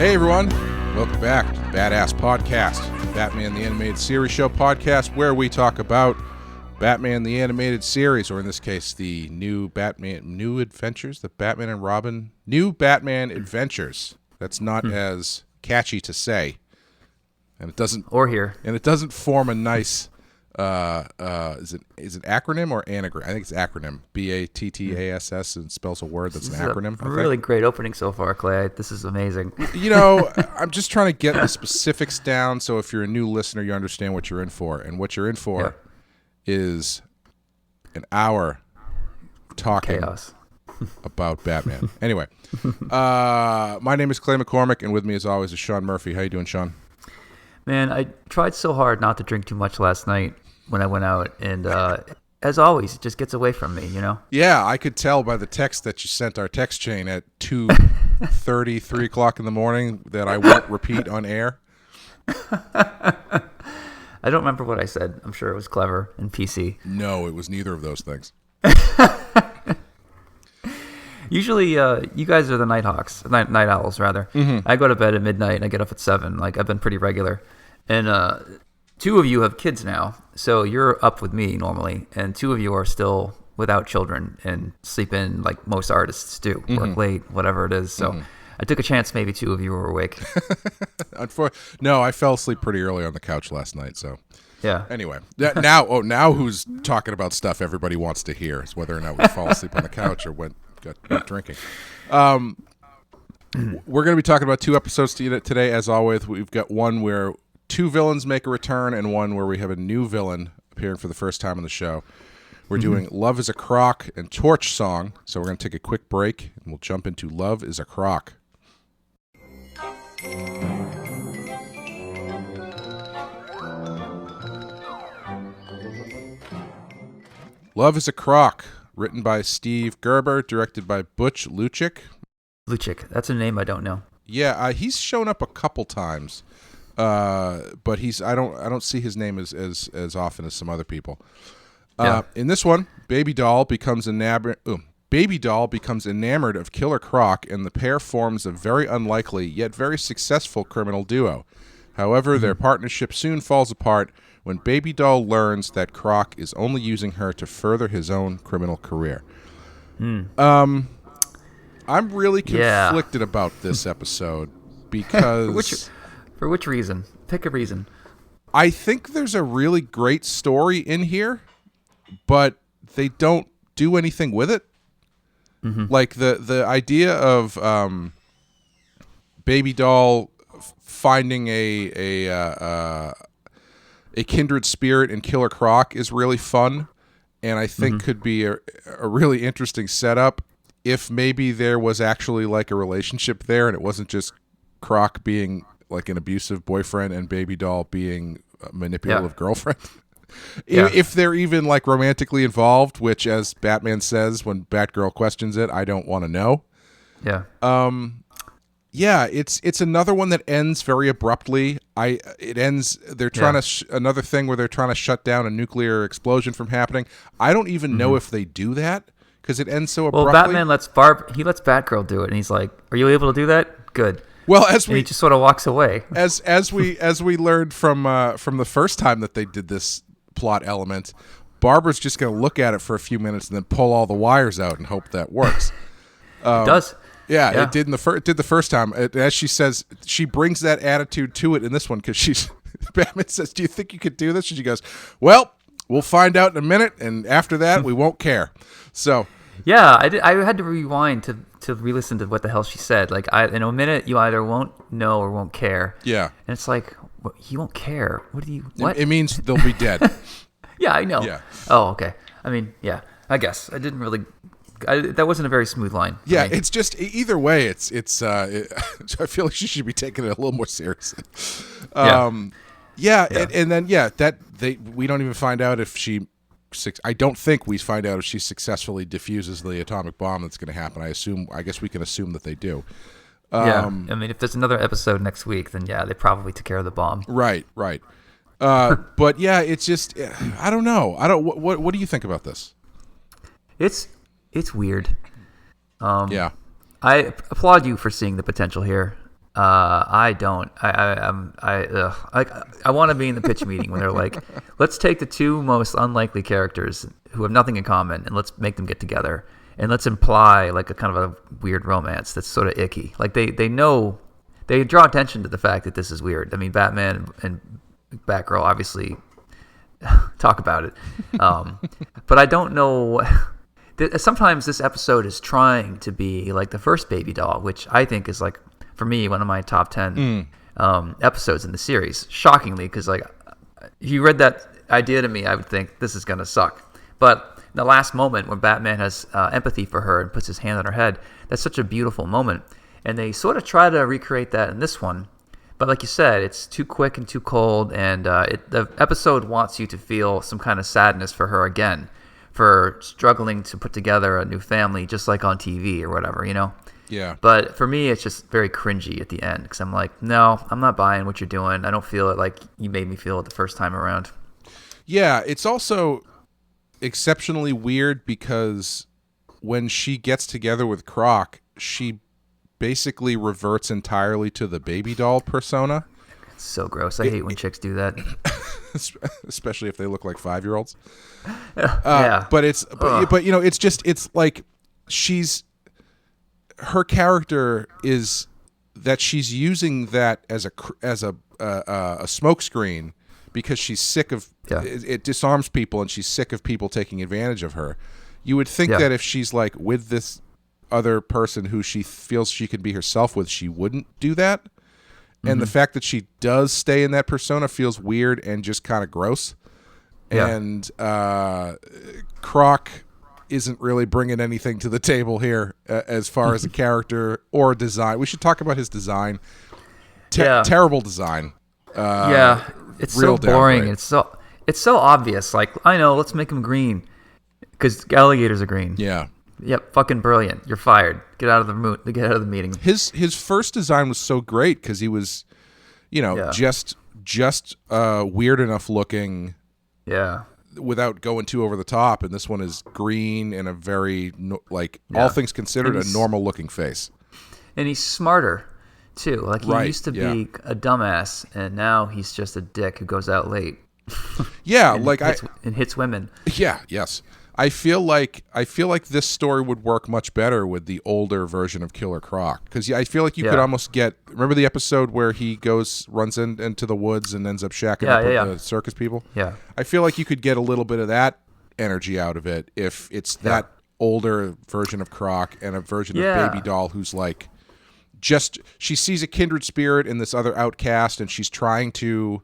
Hey everyone, welcome back to the BATTASS Podcast, Batman the Animated Series Show podcast, where we talk about Batman the Animated Series, or in this case, the new adventures, the Batman and Robin, new Batman Adventures. That's not as catchy to say, and it doesn't form a nice. Is it acronym or anagram? I think it's acronym. BATTASS, and spells a word that's an acronym. A really great opening so far, Clay. This is amazing. You know, I'm just trying to get the specifics down, so if you're a new listener, you understand what you're in for. And what you're in for is an hour talking chaos about Batman. Anyway, my name is Clay McCormick, and with me, as always, is Sean Murphy. How you doing, Sean? Man, I tried so hard not to drink too much last night when I went out, and as always, it just gets away from me, you know? Yeah, I could tell by the text that you sent our text chain at 2:30, 3 o'clock in the morning that I won't repeat on air. I don't remember what I said. I'm sure it was clever and PC. No, it was neither of those things. Usually, you guys are the night owls, rather. Mm-hmm. I go to bed at midnight and I get up at 7. Like, I've been pretty regular. And two of you have kids now, so you're up with me normally, and two of you are still without children and sleep in like most artists do, work late, whatever it is. So I took a chance maybe two of you were awake. No, I fell asleep pretty early on the couch last night, so... Yeah. Anyway, now who's talking about stuff everybody wants to hear is whether or not we fall asleep on the couch or went drinking. We're going to be talking about two episodes today, as always. We've got one where two villains make a return and one where we have a new villain appearing for the first time on the show. We're doing Love Is A Croc and Torch Song, so we're going to take a quick break, and we'll jump into Love Is A Croc. Love Is A Croc, written by Steve Gerber, directed by Butch Luchik. Luchik, that's a name I don't know. Yeah, he's shown up a couple times, but I don't see his name as often as some other people. In this one, Baby Doll becomes enamored of Killer Croc, and the pair forms a very unlikely yet very successful criminal duo. However, their partnership soon falls apart when Baby Doll learns that Croc is only using her to further his own criminal career. I'm really conflicted about this episode because... For which reason? Pick a reason. I think there's a really great story in here, but they don't do anything with it. Like the idea of Baby Doll finding a kindred spirit in Killer Croc is really fun, and I think could be a really interesting setup if maybe there was actually like a relationship there and it wasn't just Croc being like an abusive boyfriend and Baby Doll being a manipulative girlfriend. If they're even like romantically involved, which, as Batman says when Batgirl questions it, I don't want to know. It's another one that ends very abruptly. They're trying to another thing where they're trying to shut down a nuclear explosion from happening. I don't even know if they do that because it ends so abruptly. Well, Batman lets Batgirl do it, and he's like, "Are you able to do that? Good." Well, he just sort of walks away. As we learned from the first time that they did this plot element, Barbara's just going to look at it for a few minutes and then pull all the wires out and hope that works. It does. Yeah, it did the first time. As she says, she brings that attitude to it in this one because Batman says, "Do you think you could do this?" And she goes, "Well, we'll find out in a minute, and after that, we won't care." So, yeah, I had to rewind to re-listen to what the hell she said. Like, in a minute, you either won't know or won't care. Yeah, and it's like, you won't care. What do you? What? It means they'll be dead. Yeah, I know. Yeah. Oh, okay. I mean, yeah. I guess I didn't really. That wasn't a very smooth line. Yeah, it's just either way. I feel like she should be taking it a little more seriously. And then we don't even find out if she. I don't think we find out if she successfully diffuses the atomic bomb that's going to happen. I guess we can assume that they do. I mean, if there's another episode next week, then yeah, they probably took care of the bomb. Right. But yeah, it's just I don't know. What do you think about this? It's weird. Yeah. I applaud you for seeing the potential here. I don't. I want to be in the pitch meeting when they're like, let's take the two most unlikely characters who have nothing in common and let's make them get together and let's imply like a kind of a weird romance that's sort of icky. Like they know, they draw attention to the fact that this is weird. I mean, Batman and Batgirl obviously talk about it, but I don't know. Sometimes this episode is trying to be like the first Baby Doll, which I think is like, for me, one of my top 10 episodes in the series. Shockingly, because like, if you read that idea to me, I would think this is going to suck. But the last moment when Batman has empathy for her and puts his hand on her head, that's such a beautiful moment. And they sort of try to recreate that in this one. But like you said, it's too quick and too cold, and the episode wants you to feel some kind of sadness for her again, for struggling to put together a new family, just like on TV or whatever, you know? Yeah. But for me, it's just very cringy at the end, because I'm like, no, I'm not buying what you're doing. I don't feel it like you made me feel it the first time around. Yeah, it's also exceptionally weird because when she gets together with Croc, she basically reverts entirely to the Baby Doll persona. It's so gross. I hate when chicks do that. Especially if they look like 5-year-olds. Yeah. But you know, it's like her character is that she's using that as a smokescreen because she's sick of it disarms people and she's sick of people taking advantage of her. You would think that if she's like with this other person who she feels she can be herself with, she wouldn't do that. And the fact that she does stay in that persona feels weird and just kind of gross. Yeah. And Croc isn't really bringing anything to the table here as far as a character or design. We should talk about his design. Terrible design. It's so boring. It's so obvious. Like, I know, let's make him green because alligators are green. Yeah. Yep, fucking brilliant. You're fired. Get out of the meeting. His first design was so great because he was, you know, just weird enough looking. Yeah. Without going too over the top, and this one is green and a very all things considered, a normal looking face. And he's smarter too. Like he used to be a dumbass, and now he's just a dick who goes out late. Yeah, and hits women. Yeah, yes. I feel like this story would work much better with the older version of Killer Croc, because I feel like you could almost get. Remember the episode where he runs into the woods and ends up shacking up with the circus people? Yeah, I feel like you could get a little bit of that energy out of it if it's that older version of Croc and a version of Baby Doll who's like, she sees a kindred spirit in this other outcast, and she's trying to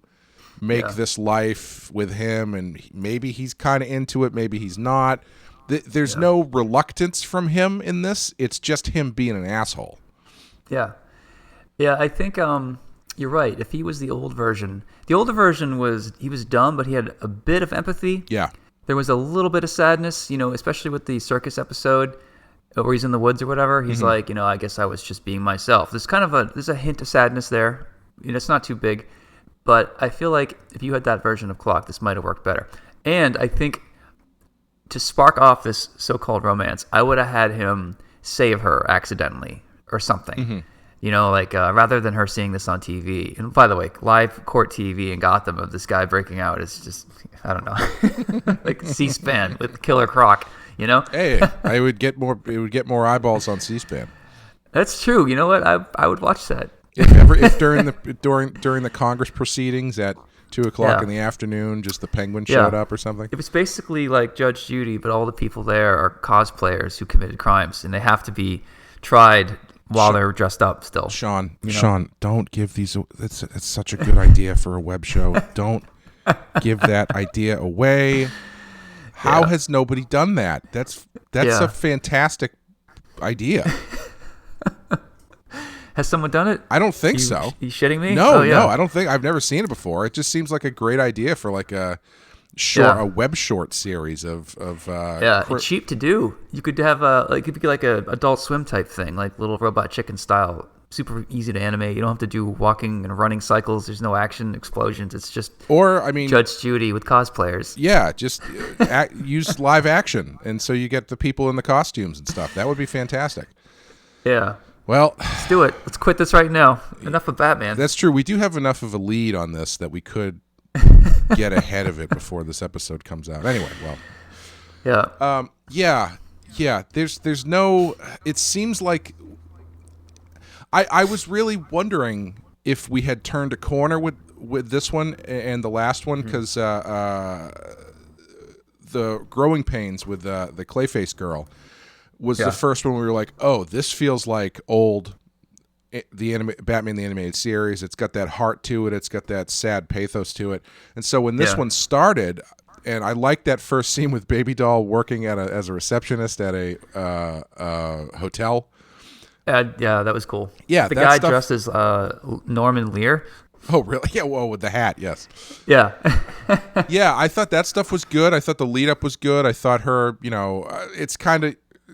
make this life with him, and maybe he's kind of into it, maybe he's not. There's no reluctance from him in this. It's just him being an asshole. Yeah, I think you're right. If he was the older version he was dumb, but he had a bit of empathy. Yeah, there was a little bit of sadness, you know, especially with the circus episode where he's in the woods or whatever. He's like, you know, I guess I was just being myself. There's a hint of sadness there. You know, it's not too big. But I feel like if you had that version of Croc, this might have worked better. And I think to spark off this so-called romance, I would have had him save her accidentally or something. You know, like rather than her seeing this on TV. And by the way, live court TV in Gotham of this guy breaking out is just, I don't know, like C-SPAN with Killer Croc. You know? Hey, it would get more eyeballs on C-SPAN. That's true. You know what? I would watch that. If during the Congress proceedings at 2:00 in the afternoon, just the Penguin showed up or something. It was basically like Judge Judy, but all the people there are cosplayers who committed crimes, and they have to be tried while they're dressed up still. Sean, don't give these. It's such a good idea for a web show. Don't give that idea away. How has nobody done that? That's a fantastic idea. Has someone done it? I don't think so. You shitting me? No, I don't think. I've never seen it before. It just seems like a great idea for like a web short series of. It's cheap to do. You could have it could be like a Adult Swim type thing, like Little Robot Chicken style. Super easy to animate. You don't have to do walking and running cycles. There's no action, explosions. It's just Judge Judy with cosplayers. Yeah, just use live action, and so you get the people in the costumes and stuff. That would be fantastic. Yeah. Well, do it. Let's quit this right now. Enough of Batman. That's true. We do have enough of a lead on this that we could get ahead of it before this episode comes out. Anyway, well. Yeah. There's no. It seems like I was really wondering if we had turned a corner with this one and the last one, because the Growing Pains with the Clayface girl was the first one we were like, oh, this feels like old Batman the Animated Series. It's got that heart to it. It's got that sad pathos to it. And so when this one started, and I liked that first scene with Baby Doll working as a receptionist at a hotel. Yeah, that was cool. Yeah, the guy dressed as Norman Lear. Oh, really? Yeah, well, with the hat, yes. Yeah. Yeah, I thought that stuff was good. I thought the lead-up was good. I thought her,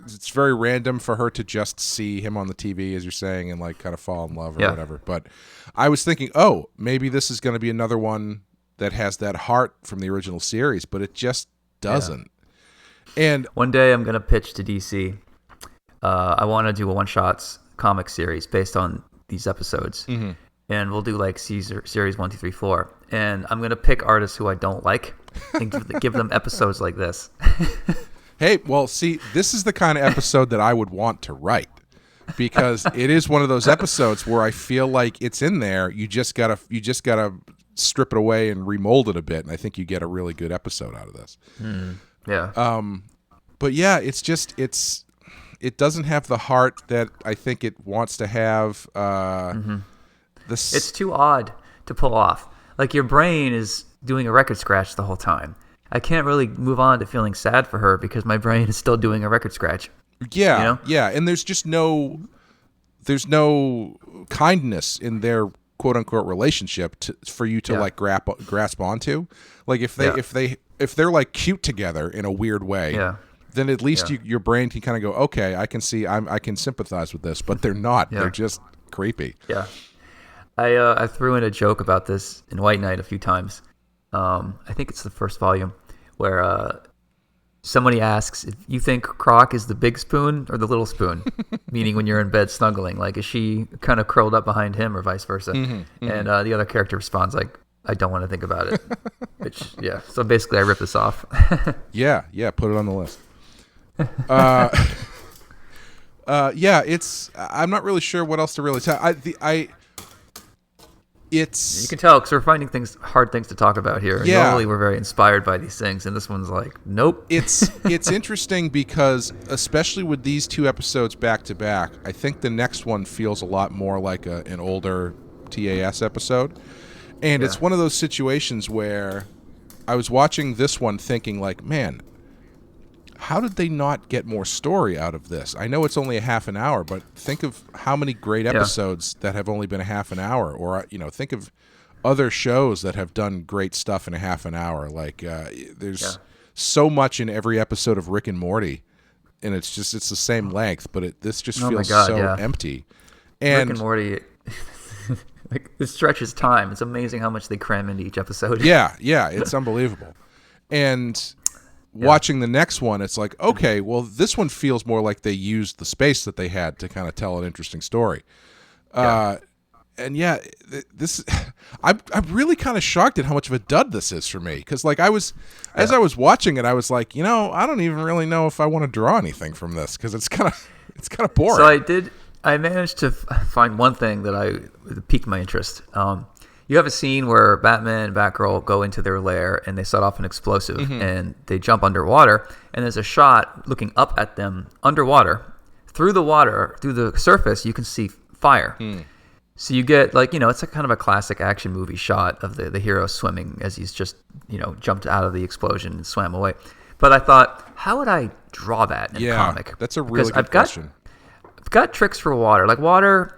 it's very random for her to just see him on the TV, as you're saying, and like kind of fall in love or whatever. But I was thinking, oh, maybe this is going to be another one that has that heart from the original series, but it just doesn't. Yeah. And one day I'm going to pitch to DC. I want to do a one-shots comic series based on these episodes. Mm-hmm. And we'll do like series 1, 2, 3, 4. And I'm going to pick artists who I don't like and give them episodes like this. Hey, well, see, this is the kind of episode that I would want to write, because it is one of those episodes where I feel like it's in there. You just gotta strip it away and remold it a bit, and I think you get a really good episode out of this. Yeah. But yeah, it doesn't have the heart that I think it wants to have. It's too odd to pull off. Like, your brain is doing a record scratch the whole time. I can't really move on to feeling sad for her because my brain is still doing a record scratch. Yeah, you know? Yeah, and there's no kindness in their quote unquote relationship for you to like grasp onto. Like if they're like cute together in a weird way, then at least your brain can kind of go, okay, I can see, I can sympathize with this, but they're not. They're just creepy. Yeah. I threw in a joke about this in White Knight a few times. I think it's the first volume where somebody asks if you think Croc is the big spoon or the little spoon, meaning when you're in bed snuggling, like, is she kind of curled up behind him or vice versa? And the other character responds like, I don't want to think about it. Which, so basically I ripped this off. Yeah, put it on the list. I'm not really sure what else to really tell. You can tell because we're finding hard things to talk about here. Yeah. Normally we're very inspired by these things, and this one's like, nope. It's interesting because, especially with these two episodes back to back, I think the next one feels a lot more like an older TAS episode. And it's one of those situations where I was watching this one thinking like, man, how did they not get more story out of this? I know it's only a half an hour, but think of how many great episodes that have only been a half an hour, or think of other shows that have done great stuff in a half an hour. Like there's so much in every episode of Rick and Morty, and it's the same length, but this just feels empty. And Rick and Morty, like, it stretches time. It's amazing how much they cram into each episode. Yeah, it's unbelievable. And watching the next one, it's like, okay, well, this one feels more like they used the space that they had to kind of tell an interesting story. This I'm really kind of shocked at how much of a dud this is for me, because like as I was watching it, I was like, I don't even really know if I want to draw anything from this, because it's kind of boring. So I managed to find one thing that piqued my interest. You have a scene where Batman and Batgirl go into their lair and they set off an explosive and they jump underwater, and there's a shot looking up at them underwater. Through the surface, you can see fire. So you get it's a kind of a classic action movie shot of the hero swimming as he's just, jumped out of the explosion and swam away. But I thought, how would I draw that in a comic? That's a really good question. I've got tricks for water. Like water,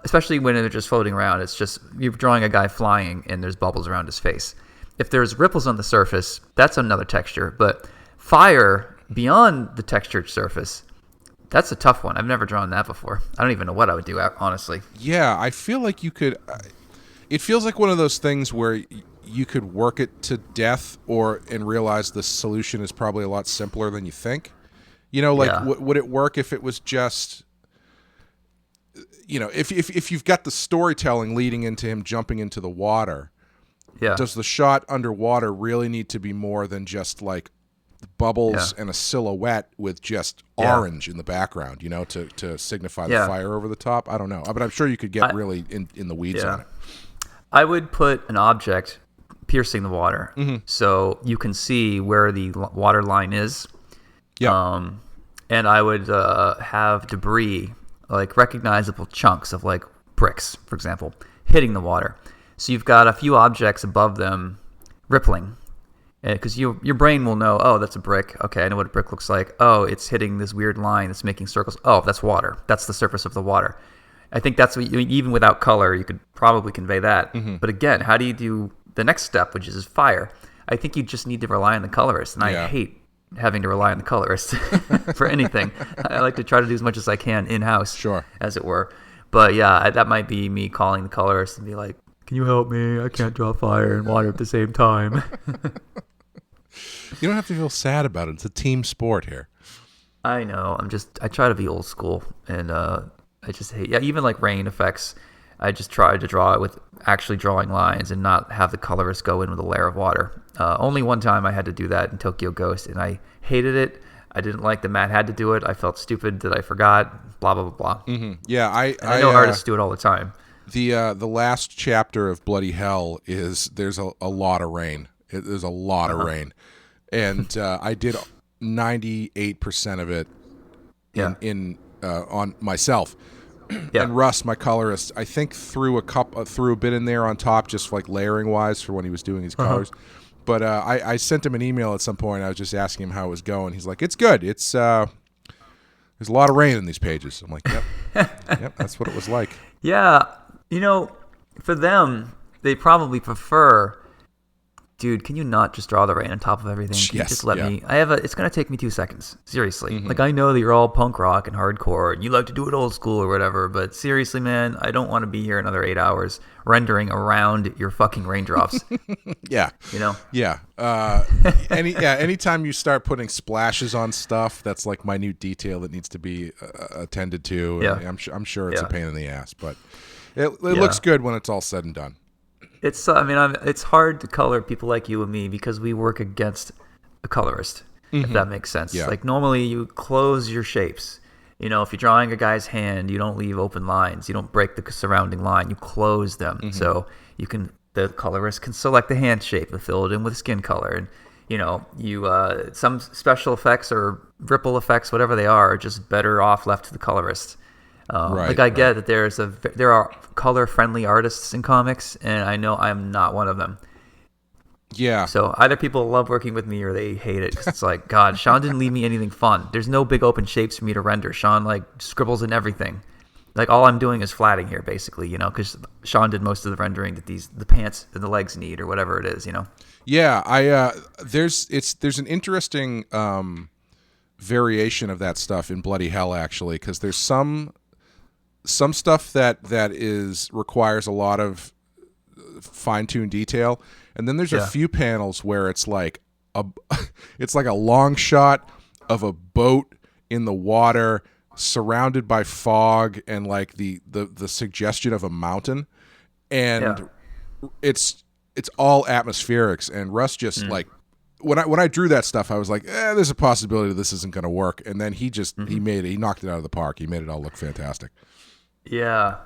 especially when they're just floating around, it's just you're drawing a guy flying and there's bubbles around his face. If there's ripples on the surface, that's another texture. But fire beyond the textured surface, that's a tough one. I've never drawn that before. I don't even know what I would do, honestly. Yeah, I feel like you could. It feels like one of those things where you could work it to death, and realize the solution is probably a lot simpler than you think. Would it work if it was just, if you've got the storytelling leading into him jumping into the water, does the shot underwater really need to be more than just like bubbles and a silhouette with just orange in the background, to signify the fire over the top? I don't know, but I'm sure you could get really in the weeds on it. I would put an object piercing the water so you can see where the water line is. Yeah. And I would have debris, like recognizable chunks of like bricks, for example, hitting the water. So you've got a few objects above them rippling. Because your brain will know, oh, that's a brick. Okay, I know what a brick looks like. Oh, it's hitting this weird line that's making circles. Oh, that's water. That's the surface of the water. I think that's what even without color, you could probably convey that. But again, how do you do the next step, which is fire? I think you just need to rely on the colorist, and I hate having to rely on the colorist for anything. I like to try to do as much as I can in-house, as it were. But yeah, that might be me calling the colorist and be like, can you help me? I can't draw fire and water at the same time. You don't have to feel sad about it. It's a team sport here. I know. I try to be old school, and I just hate, even like rain effects. I just try to draw it with actually drawing lines and not have the colorist go in with a layer of water. Only one time I had to do that in Tokyo Ghost, and I hated it. I didn't like that Matt had to do it. I felt stupid that I forgot, blah, blah, blah, blah. Yeah, I know artists do it all the time. The last chapter of Bloody Hell there's a lot of rain. There's a lot of rain. And I did 98% of it on myself. And Russ, my colorist, I think threw a bit in there on top, just like layering wise for when he was doing his colors. But I sent him an email at some point. I was just asking him how it was going. He's like, "It's good. It's there's a lot of rain in these pages." I'm like, "Yep, yep, that's what it was like." Yeah, for them, they probably prefer. Dude, can you not just draw the rain on top of everything? Can you just let me? It's gonna take me 2 seconds. Seriously, like I know that you're all punk rock and hardcore, and you like to do it old school or whatever. But seriously, man, I don't want to be here another 8 hours rendering around your fucking raindrops. Yeah. Yeah. Anytime you start putting splashes on stuff, that's like minute detail that needs to be attended to. Yeah. I'm sure it's a pain in the ass, but it looks good when it's all said and done. It's it's hard to color people like you and me because we work against a colorist, if that makes sense. Yeah. Like normally you close your shapes. If you're drawing a guy's hand, you don't leave open lines. You don't break the surrounding line. You close them. So the colorist can select the hand shape and fill it in with skin color. And some special effects or ripple effects, whatever they are just better off left to the colorist. I get that there are color-friendly artists in comics, and I know I'm not one of them. Yeah. So either people love working with me or they hate it because it's like, God, Sean didn't leave me anything fun. There's no big open shapes for me to render. Sean scribbles in everything. Like all I'm doing is flatting here, basically, because Sean did most of the rendering that the pants and the legs need or whatever it is, Yeah, there's an interesting variation of that stuff in Bloody Hell actually, because there's some stuff that requires a lot of fine-tuned detail, and then there's a few panels where it's like a long shot of a boat in the water surrounded by fog and like the suggestion of a mountain, and it's all atmospherics, and Russ just like when I drew that stuff, I was like, there's a possibility this isn't going to work, and then he knocked it out of the park. He made it all look fantastic. Yeah,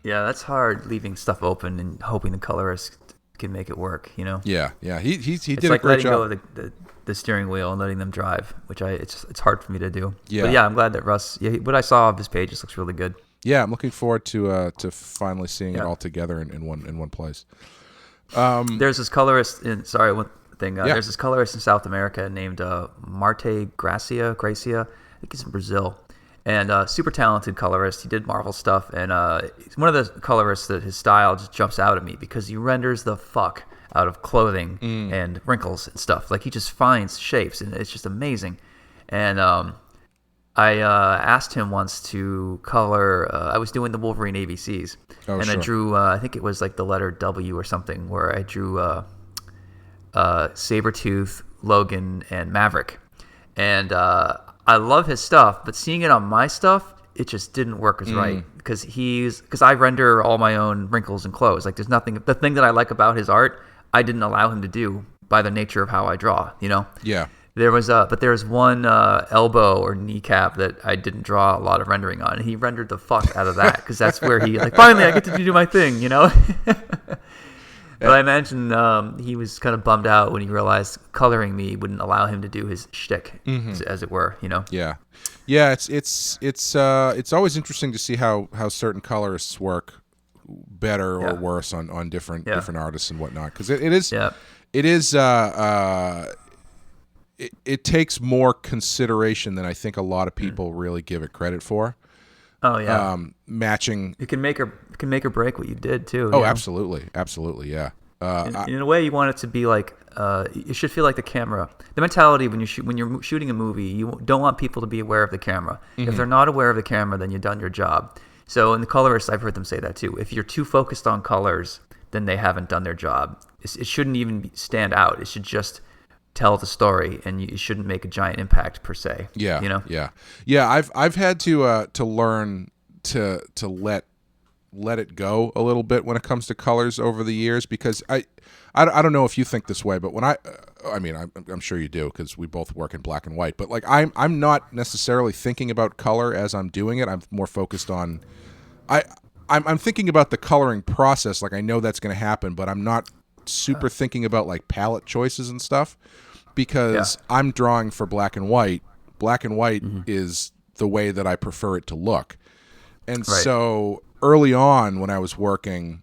that's hard, leaving stuff open and hoping the colorist can make it work. He did a great job. It's like letting go of the steering wheel and letting them drive, which it's hard for me to do. Yeah, but I'm glad that Russ. Yeah, what I saw of his pages looks really good. Yeah, I'm looking forward to finally seeing it all together in one place. There's this colorist one thing. There's this colorist in South America named Marte Gracia. I think he's in Brazil. And super talented colorist. He did Marvel stuff, and he's one of the colorists that his style just jumps out at me because he renders the fuck out of clothing and wrinkles and stuff. Like he just finds shapes, and it's just amazing. And I asked him once to color. I was doing the Wolverine ABCs, I drew. I think it was like the letter W or something, where I drew Sabretooth, Logan, and Maverick, and I love his stuff, but seeing it on my stuff, it just didn't work as right because I render all my own wrinkles and clothes. Like there's nothing. The thing that I like about his art, I didn't allow him to do by the nature of how I draw. Yeah. But there's one elbow or kneecap that I didn't draw a lot of rendering on, and he rendered the fuck out of that because that's where he finally I get to do my thing. But I imagine he was kind of bummed out when he realized coloring me wouldn't allow him to do his shtick, as it were. Yeah. It's always interesting to see how certain colorists work better or worse on different artists and whatnot, because it takes more consideration than I think a lot of people really give it credit for. Oh yeah, matching. It can make or break what you did too. Oh, absolutely, yeah. In a way, you want it to be like it should feel like the camera. The mentality when you're shooting a movie, you don't want people to be aware of the camera. If they're not aware of the camera, then you've done your job. So in the colorists, I've heard them say that too. If you're too focused on colors, then they haven't done their job. It shouldn't even stand out. It should just tell the story, and you shouldn't make a giant impact per se. Yeah. I've had to learn to let it go a little bit when it comes to colors over the years, because I don't know if you think this way, but when I'm sure you do, because we both work in black and white, but like I'm not necessarily thinking about color as I'm doing it. I'm more focused on I'm thinking about the coloring process. Like I know that's going to happen, but I'm not super thinking about like palette choices and stuff, because I'm drawing for black and white. Black and white is the way that I prefer it to look. And so early on when I was working,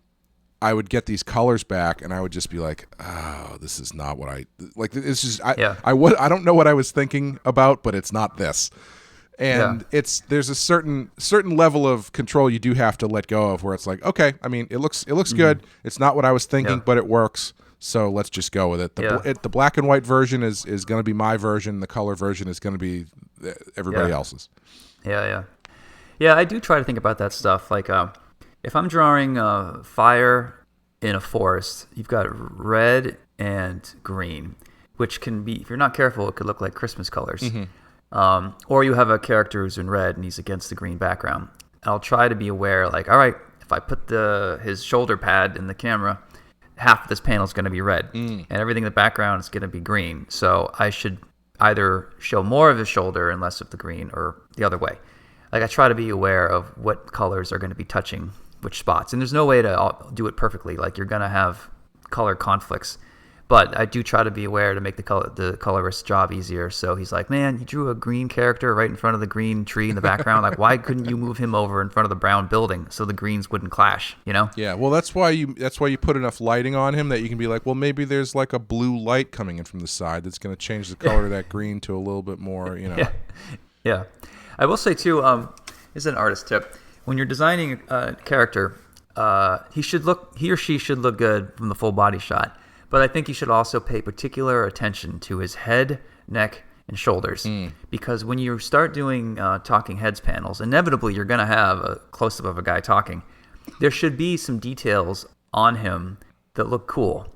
I would get these colors back and I would just be like, oh, this is not what I like. This is I don't know what I was thinking about, but it's not this. And there's a certain level of control you do have to let go of, where it's like, okay, I mean, it looks good. It's not what I was thinking, but it works. So let's just go with it. The black and white version is going to be my version. The color version is going to be everybody else's. Yeah. I do try to think about that stuff. Like, if I'm drawing fire in a forest, you've got red and green, which can be, if you're not careful, it could look like Christmas colors. Or you have a character who's in red and he's against the green background. I'll try to be aware, like, all right, if I put his shoulder pad in the camera, half of this panel is going to be red, and everything in the background is going to be green. So I should either show more of his shoulder and less of the green, or the other way. Like I try to be aware of what colors are going to be touching which spots, and there's no way to do it perfectly. Like you're going to have color conflicts, but I do try to be aware to make the colorist's job easier. So he's like, man, you drew a green character right in front of the green tree in the background. Like, why couldn't you move him over in front of the brown building so the greens wouldn't clash? Yeah. Well, that's why you put enough lighting on him that you can be like, well, maybe there's like a blue light coming in from the side that's going to change the color of that green to a little bit more. Yeah. I will say too, this is an artist tip. When you're designing a character, he or she should look good from the full body shot. But I think you should also pay particular attention to his head, neck, and shoulders. Because when you start doing talking heads panels, inevitably you're going to have a close-up of a guy talking. There should be some details on him that look cool.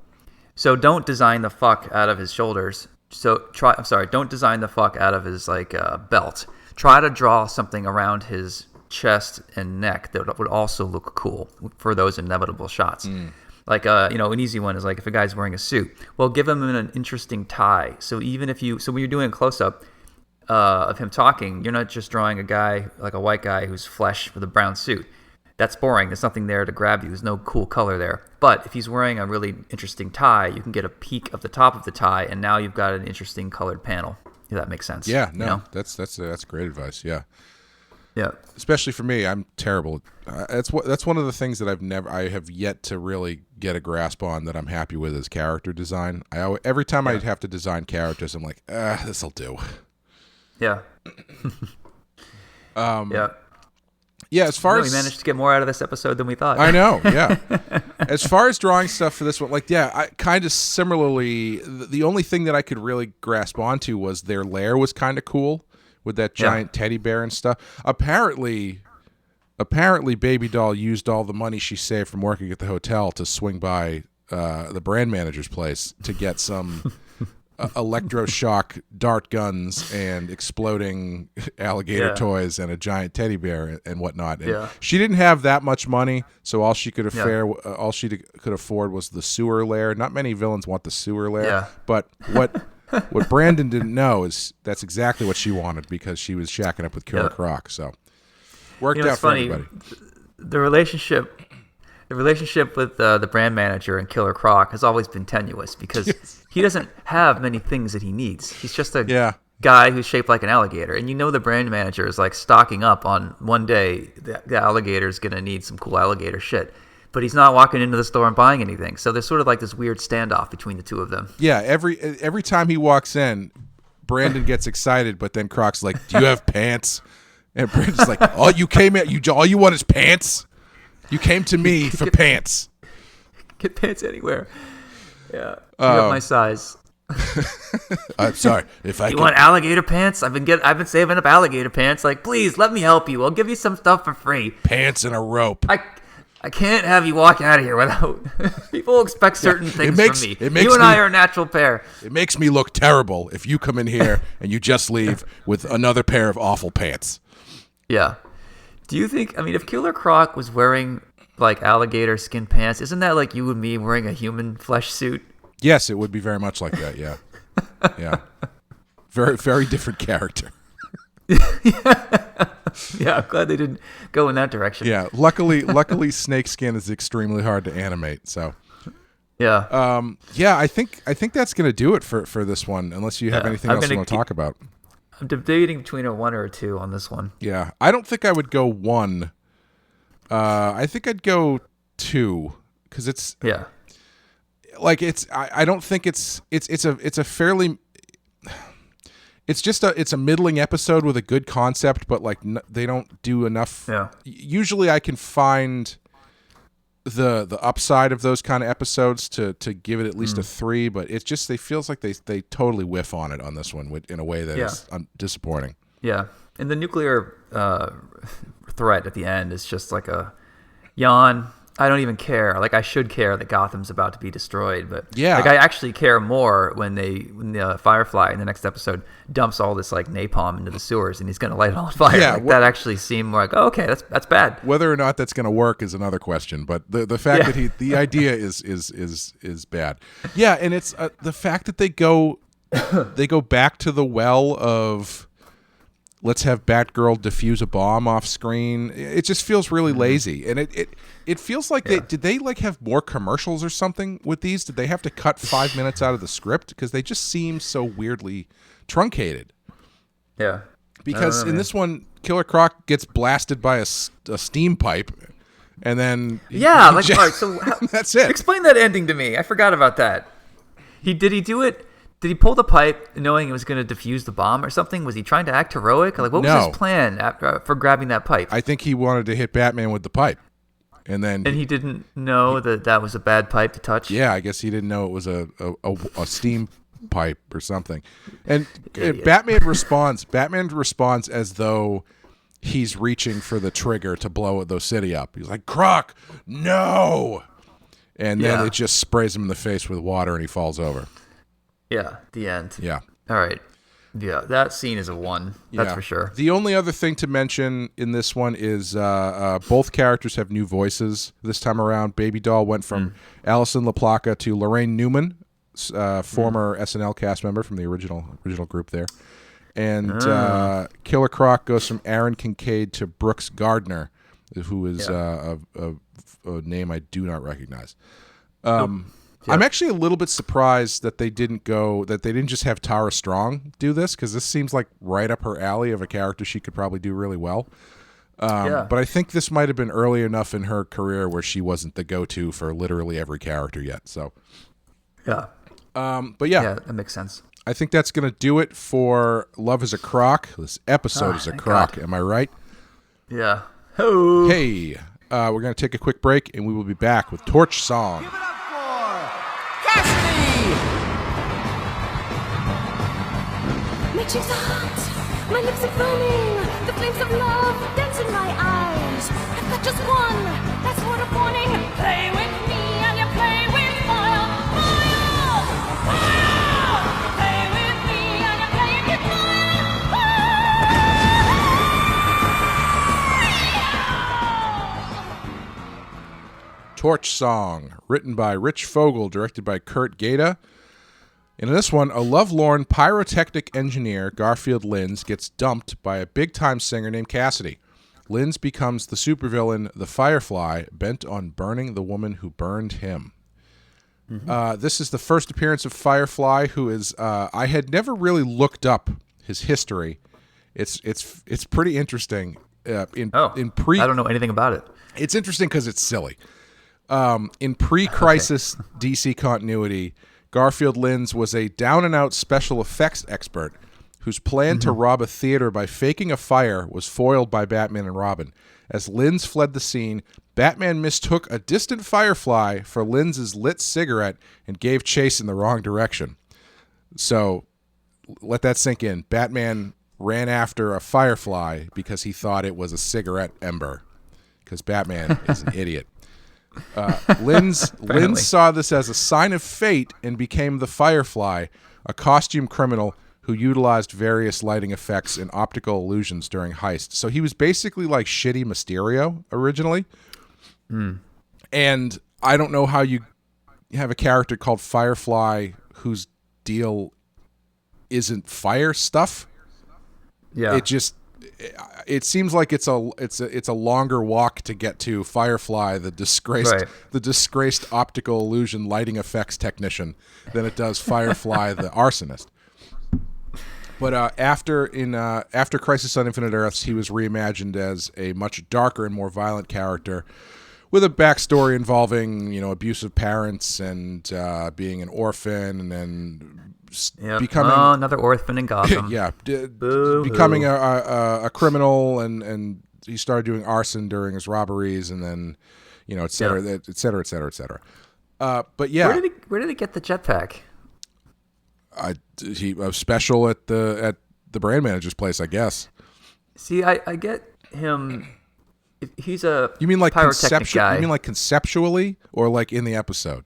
So don't design the fuck out of his shoulders. Don't design the fuck out of his belt. Try to draw something around his chest and neck that would also look cool for those inevitable shots. Like, an easy one is like if a guy's wearing a suit, well, give him an interesting tie. So even when you're doing a close-up of him talking, you're not just drawing a guy, like a white guy who's flesh with a brown suit. That's boring. There's nothing there to grab you. There's no cool color there. But if he's wearing a really interesting tie, you can get a peek of the top of the tie, and now you've got an interesting colored panel. If that makes sense. Yeah, no, that's great advice. Yeah. Yeah. Especially for me, I'm terrible. That's one of the things that I have yet to really get a grasp on that I'm happy with is character design. Every time I have to design characters, I'm like, this'll do. Yeah. Yeah. Yeah, as far as we managed to get more out of this episode than we thought. I know, yeah. As far as drawing stuff for this one, I kind of similarly, the only thing that I could really grasp onto was their lair was kind of cool with that giant teddy bear and stuff. Apparently Baby Doll used all the money she saved from working at the hotel to swing by the brand manager's place to get some electroshock dart guns and exploding alligator toys and a giant teddy bear and whatnot. And she didn't have that much money, so all she could afford was the sewer lair. Not many villains want the sewer lair, but what Brandon didn't know is that's exactly what she wanted because she was shacking up with Killer Croc. So worked out for everybody. The relationship with the brand manager and Killer Croc has always been tenuous because he doesn't have many things that he needs. He's just a guy who's shaped like an alligator. And the brand manager is like stocking up on one day the alligator's going to need some cool alligator shit. But he's not walking into the store and buying anything. So there's sort of like this weird standoff between the two of them. Yeah, every time he walks in, Brandon gets excited, but then Croc's like, "Do you have pants?" And Brandon's like, "All you want is pants? You came to me for pants. Get pants anywhere." Yeah. You got my size. I'm sorry. You want alligator pants? I've been saving up alligator pants. Like, please let me help you. I'll give you some stuff for free. Pants and a rope. I can't have you walk out of here without. People expect certain things from me. You and I are a natural pair. It makes me look terrible if you come in here and you just leave with another pair of awful pants. Yeah. Do you think? I mean, if Killer Croc was wearing like alligator skin pants, isn't that like you and me wearing a human flesh suit? Yes, it would be very much like that. Yeah. Yeah. Very, very different character. Yeah, I'm glad they didn't go in that direction. Yeah, luckily, snakeskin is extremely hard to animate. So, yeah, I think that's gonna do it for this one. Unless you have anything else you want to talk about. I'm debating between a 1 or a 2 on this one. Yeah, I don't think I would go 1. I think I'd go 2 because it's like I don't think it's a fairly. It's a middling episode with a good concept, but like they don't do enough. Yeah. Usually, I can find the upside of those kind of episodes to give it at least a 3, but it feels like they totally whiff on it on this one in a way that is disappointing. Yeah, and the nuclear threat at the end is just like a yawn. I don't even care. Like, I should care that Gotham's about to be destroyed, but like I actually care more when the Firefly in the next episode dumps all this like napalm into the sewers and he's going to light it on fire. Yeah, that actually seemed more like, oh, okay, that's bad. Whether or not that's going to work is another question, but the fact that the idea is bad. Yeah, and it's the fact that they go back to the well of let's have Batgirl defuse a bomb off screen. It just feels really lazy, and it feels like did they like have more commercials or something with these? Did they have to cut 5 minutes out of the script because they just seem so weirdly truncated? Yeah, because in this one, Killer Croc gets blasted by a steam pipe, and then all right, so that's it. Explain that ending to me. I forgot about that. Did he do it? Did he pull the pipe knowing it was going to defuse the bomb or something? Was he trying to act heroic? Like, what was his plan for grabbing that pipe? I think he wanted to hit Batman with the pipe. And he didn't know that was a bad pipe to touch? Yeah, I guess he didn't know it was a steam pipe or something. And Batman responds as though he's reaching for the trigger to blow the city up. He's like, Croc, no! And then it just sprays him in the face with water and he falls over. Yeah, the end. Yeah. All right. Yeah, that scene is a 1. That's for sure. The only other thing to mention in this one is both characters have new voices this time around. Baby Doll went from Alison LaPlaca to Lorraine Newman, former SNL cast member from the original group there. And Killer Croc goes from Aaron Kincaid to Brooks Gardner, who is a name I do not recognize. I'm actually a little bit surprised that they didn't just have Tara Strong do this, because this seems like right up her alley of a character she could probably do really well. But I think this might have been early enough in her career where she wasn't the go-to for literally every character yet. So, but that makes sense. I think that's going to do it for Love Is A Croc. This episode is a croc. God. Am I right? Yeah. Ho. Hey, we're going to take a quick break, and we will be back with Torch Song. My cheeks are hot, my lips are burning, the flames of love dance in my eyes. I've got just one, that's word of warning. Play with me and you play with fire. Fire! Fire! Play Torch Song, written by Rich Fogel, directed by Kurt Gaeta. In this one, a lovelorn pyrotechnic engineer, Garfield Linz, gets dumped by a big-time singer named Cassidy. Linz becomes the supervillain, the Firefly, bent on burning the woman who burned him. This is the first appearance of Firefly, who is... I had never really looked up his history. It's pretty interesting. I don't know anything about it. It's interesting because it's silly. In pre-crisis DC continuity, Garfield Linz was a down-and-out special effects expert whose plan to rob a theater by faking a fire was foiled by Batman and Robin. As Linz fled the scene, Batman mistook a distant Firefly for Linz's lit cigarette and gave chase in the wrong direction. So, let that sink in. Batman ran after a Firefly because he thought it was a cigarette ember. Because Batman is an idiot. Linz saw this as a sign of fate and became the Firefly, a costume criminal who utilized various lighting effects and optical illusions during heists. So he was basically like shitty Mysterio originally. And I don't know how you have a character called Firefly whose deal isn't fire stuff. Yeah. It seems like it's a longer walk to get to Firefly, the disgraced optical illusion lighting effects technician, than it does Firefly, the arsonist. But after Crisis on Infinite Earths, he was reimagined as a much darker and more violent character, with a backstory involving abusive parents and being an orphan, and then becoming another orphan in Gotham. Becoming a criminal, and he started doing arson during his robberies, and then et cetera, et cetera, et cetera, et cetera. But yeah, where did he get the jetpack? He was special at the brand manager's place, I guess. See, I get him. He's a you mean like pyrotechnic guy. You mean like conceptually, or like in the episode?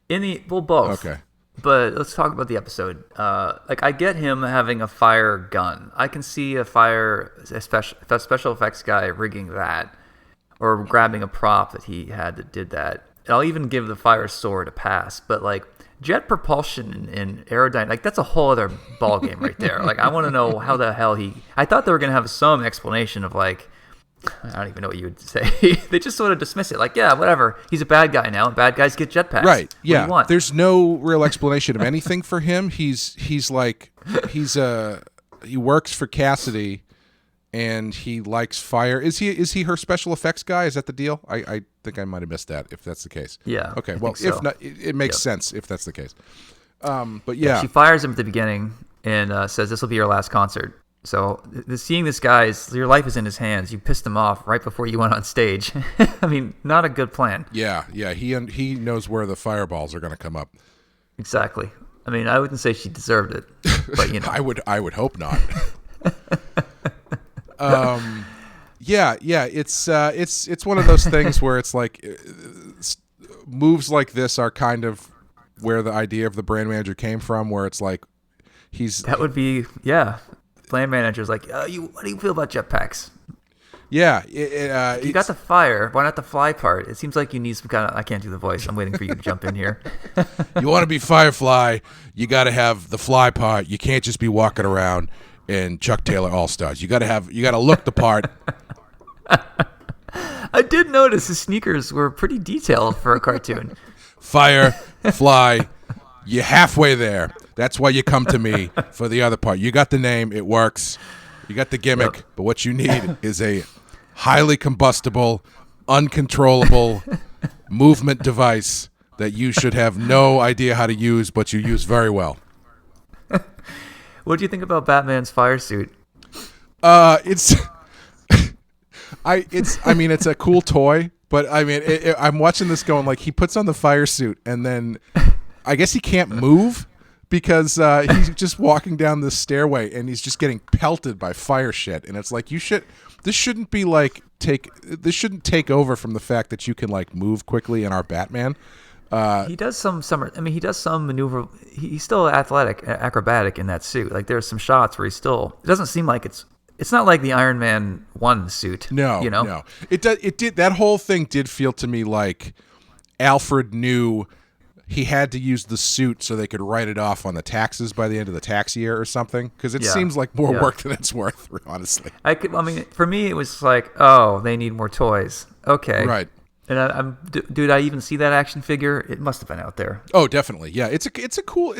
Both. Okay. But let's talk about the episode. I get him having a fire gun. I can see a special effects guy rigging that, or grabbing a prop that he had that did that. And I'll even give the fire sword a pass. But jet propulsion and aerodynamics, that's a whole other ball game right there. I want to know how the hell I thought they were going to have some explanation of I don't even know what you would say. They just sort of dismiss it. Whatever. He's a bad guy now, and bad guys get jetpacks. Right. Yeah. What do you want? There's no real explanation of anything for him. He works for Cassidy, and he likes fire. Is he her special effects guy? Is that the deal? I think I might have missed that, if that's the case. Yeah. Okay. Well, if not, it makes sense if that's the case. But yeah. She fires him at the beginning and says, "This will be your last concert." So seeing this guy, your life is in his hands. You pissed him off right before you went on stage. I mean, not a good plan. Yeah. He knows where the fireballs are going to come up. Exactly. I mean, I wouldn't say she deserved it, but I would hope not. It's one of those things where it's moves like this are kind of where the idea of the brand manager came from, where it's that would be Brand manager's what do you feel about jetpacks? Yeah. You got the fire. Why not the fly part? It seems like you need some kind of... I can't do the voice. I'm waiting for you to jump in here. You want to be Firefly, you got to have the fly part. You can't just be walking around in Chuck Taylor All-Stars. You got to look the part. I did notice his sneakers were pretty detailed for a cartoon. Firefly, you're halfway there. That's why you come to me for the other part. You got the name. It works. You got the gimmick. But what you need is a highly combustible, uncontrollable movement device that you should have no idea how to use, but you use very well. What do you think about Batman's fire suit? It's a cool toy, but I'm watching this going he puts on the fire suit and then I guess he can't move because he's just walking down this stairway and he's just getting pelted by fire shit. And it's this shouldn't be this shouldn't take over from the fact that you can move quickly in our Batman. He does some he does some maneuver. He's still acrobatic in that suit. There's some shots where it doesn't seem like it's not like the Iron Man 1 suit. No. It did. That whole thing did feel to me like Alfred knew he had to use the suit so they could write it off on the taxes by the end of the tax year or something, because it seems like more work than it's worth, honestly. I mean, for me, it was like, oh, they need more toys. Okay. Right. And did I even see that action figure? It must have been out there. Oh, definitely. Yeah, it's a cool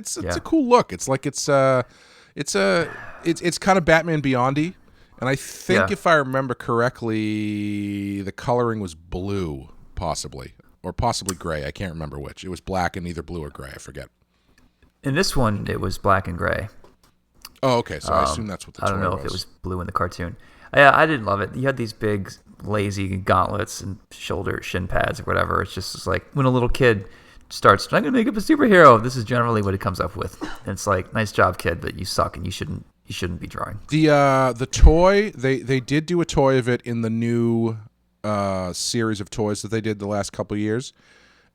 look. It's like it's kind of Batman Beyond-y, and I think if I remember correctly, the coloring was blue, possibly gray. I can't remember which. It was black and either blue or gray. I forget. In this one, it was black and gray. Oh, okay. So I assume that's what the toy was. I don't know if it was blue in the cartoon. Yeah, I didn't love it. You had these big, lazy gauntlets and shin pads or whatever. It's just like when a little kid starts, I'm going to make up a superhero. This is generally what it comes up with. And it's like, nice job, kid, but you suck and you shouldn't be drawing. The toy, they did do a toy of it in the new series of toys that they did the last couple of years.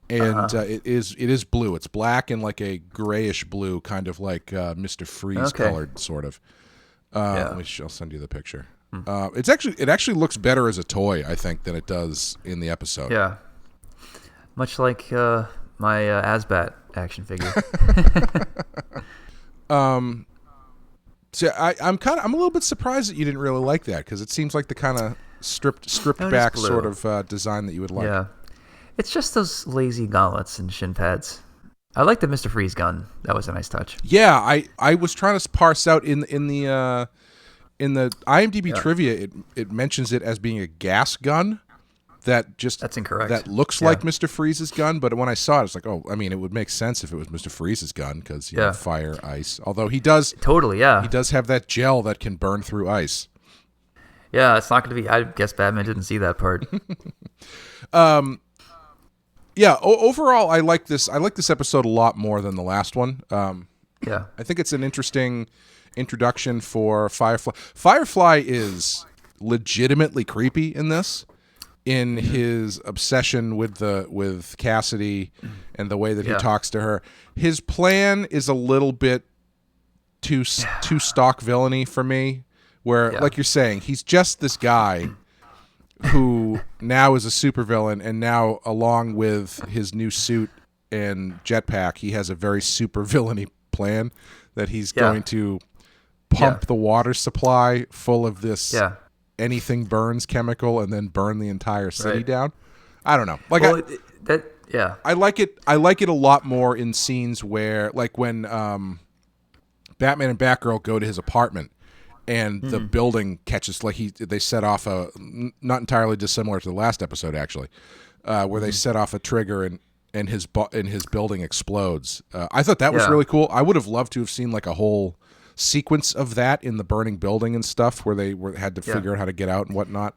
And it is blue. It's black and like a grayish blue, kind of like Mr. Freeze colored, sort of. I'll send you the picture. It actually looks better as a toy, I think, than it does in the episode. Yeah, much like my Asbat action figure. So I'm a little bit surprised that you didn't really like that, because it seems like the kind of stripped back sort of design that you would like. Yeah, it's just those lazy gauntlets and shin pads. I like the Mr. Freeze gun. That was a nice touch. Yeah, I was trying to parse out in the IMDb trivia, it mentions it as being a gas gun that's incorrect. That looks like Mr. Freeze's gun, but when I saw it, it's like, oh, I mean, it would make sense if it was Mr. Freeze's gun, because fire, ice. Although he does he does have that gel that can burn through ice. Yeah, it's not going to be. I guess Batman didn't see that part. Overall, I like this episode a lot more than the last one. I think it's an interesting introduction for Firefly. Firefly is legitimately creepy in this, in his obsession with Cassidy and the way that he talks to her. His plan is a little bit too stock villainy for me, where like you're saying, he's just this guy who now is a supervillain, and now along with his new suit and jetpack, he has a very super villainy plan that he's going to pump the water supply full of this anything burns chemical and then burn the entire city down. I don't know. Like I like it. I like it a lot more in scenes where, like when Batman and Batgirl go to his apartment and the building catches, like they set off a, not entirely dissimilar to the last episode actually, where they set off a trigger and his building explodes. I thought that was really cool. I would have loved to have seen like a whole sequence of that in the burning building and stuff, where they had to figure out how to get out and whatnot.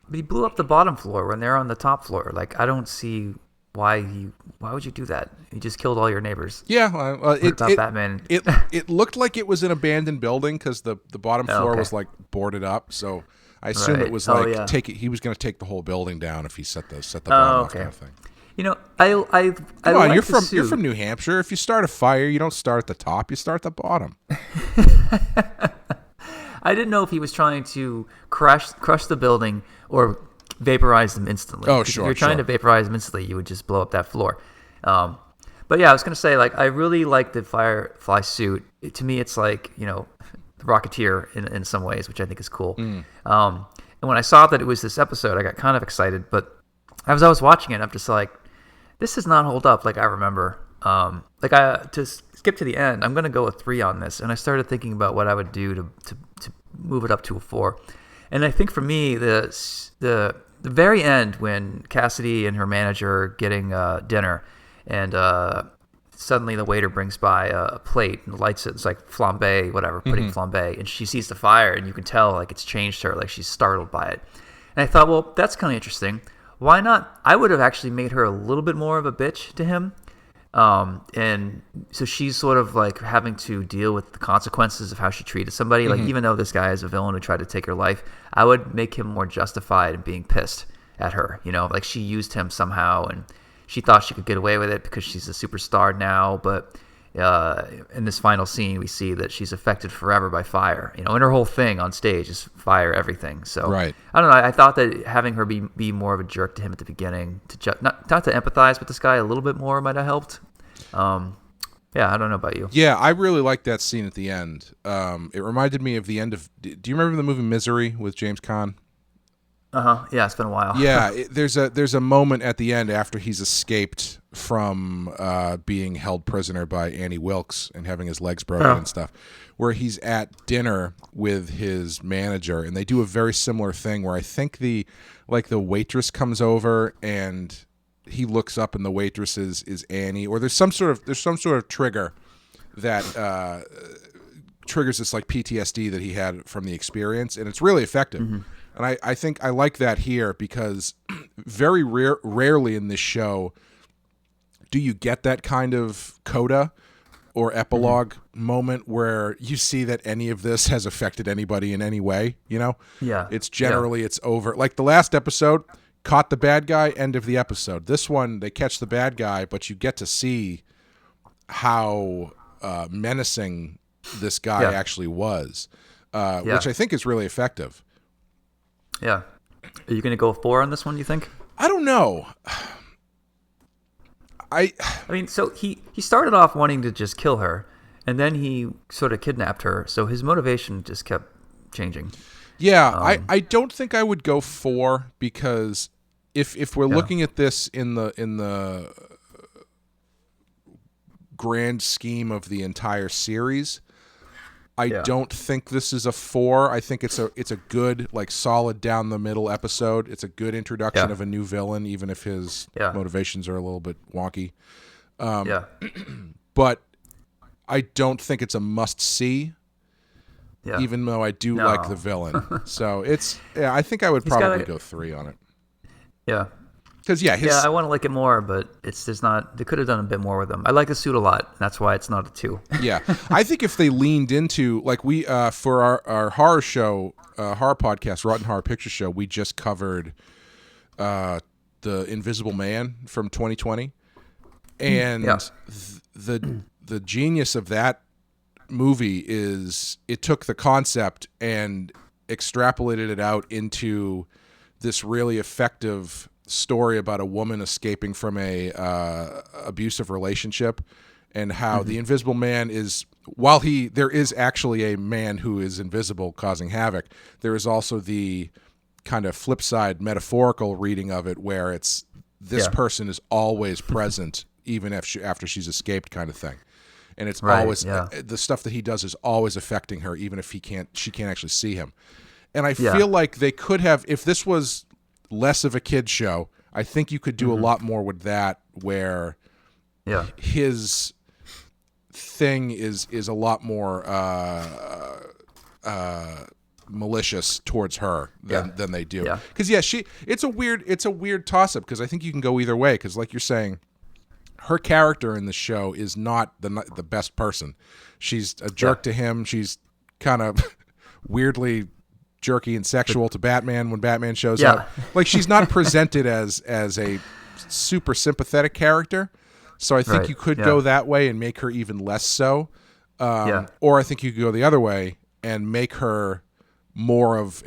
But he blew up the bottom floor when they're on the top floor. Like, I don't see why would you do that? You just killed all your neighbors. Yeah, Batman? It looked like it was an abandoned building, because the bottom floor was like boarded up. So I assume it was he was going to take the whole building down if he set the bottom off, kind of thing. You know, you're from New Hampshire. If you start a fire, you don't start at the top; you start at the bottom. I didn't know if he was trying to crush the building or vaporize them instantly. Oh, sure. If you're trying to vaporize them instantly, you would just blow up that floor. But yeah, I was going to say, like, I really like the Firefly suit. To me, it's like, you know, the Rocketeer in some ways, which I think is cool. And when I saw that it was this episode, I got kind of excited. But as I was watching it, I'm just like, this does not hold up like I remember. To skip to the end, I'm going to go with 3 on this. And I started thinking about what I would do to move it up to a 4. And I think for me, the very end, when Cassidy and her manager are getting dinner, and suddenly the waiter brings by a plate and lights it. It's like flambe, whatever, pudding flambe. And she sees the fire, and you can tell like it's changed her, like she's startled by it. And I thought, well, that's kind of interesting. Why not? I would have actually made her a little bit more of a bitch to him. And so she's sort of like having to deal with the consequences of how she treated somebody. Like, even though this guy is a villain who tried to take her life, I would make him more justified in being pissed at her. You know, like she used him somehow, and she thought she could get away with it because she's a superstar now. But in this final scene, we see that she's affected forever by fire. And her whole thing on stage is fire everything. So right. I don't know. I thought that having her be more of a jerk to him at the beginning, not to empathize with this guy a little bit more, might have helped. Yeah, I don't know about you. Yeah, I really liked that scene at the end. It reminded me of the end of. Do you remember the movie Misery with James Caan? Yeah, it's been a while. Yeah, there's a moment at the end after he's escaped from being held prisoner by Annie Wilkes and having his legs broken and stuff, where he's at dinner with his manager, and they do a very similar thing where I think the waitress comes over and he looks up and the waitress is Annie, or there's some sort of trigger that triggers this like PTSD that he had from the experience, and it's really effective. Mm-hmm. And I think I like that here because very rarely in this show do you get that kind of coda or epilogue moment where you see that any of this has affected anybody in any way, Yeah. It's generally it's over. Like the last episode, caught the bad guy, end of the episode. This one, they catch the bad guy, but you get to see how menacing this guy actually was, which I think is really effective. Yeah. Are you going to go 4 on this one, you think? I don't know. I mean, so he started off wanting to just kill her, and then he sort of kidnapped her, so his motivation just kept changing. Yeah, I don't think I would go 4 because if we're looking at this in the grand scheme of the entire series, I don't think this is a 4. I think it's a good, like, solid down the middle episode. It's a good introduction of a new villain, even if his motivations are a little bit wonky. But I don't think it's a must see. Yeah. Even though I do like the villain. So I think I would probably go 3 on it. Yeah. Because I want to like it more, but they could have done a bit more with him. I like the suit a lot, and that's why it's not a 2. Yeah. I think if they leaned into, like we, for our horror show, horror podcast, Rotten Horror Picture Show, we just covered The Invisible Man from 2020. And the genius of that movie is it took the concept and extrapolated it out into this really effective story about a woman escaping from a abusive relationship, and how the Invisible Man is, while there is actually a man who is invisible causing havoc, there is also the kind of flip side metaphorical reading of it where it's this person is always present even after she's escaped, kind of thing. And it's always the stuff that he does is always affecting her, even if she can't actually see him. And I feel like they could have, if this was less of a kid's show, I think you could do a lot more with that, where his thing is a lot more malicious towards her than they do. Because it's a weird toss up, because I think you can go either way. Because like you're saying, her character in the show is not the best person. She's a jerk to him. She's kind of weirdly jerky and sexual to Batman when Batman shows up. Like, she's not presented as a super sympathetic character. So I think you could go that way and make her even less so. Or I think you could go the other way and make her more of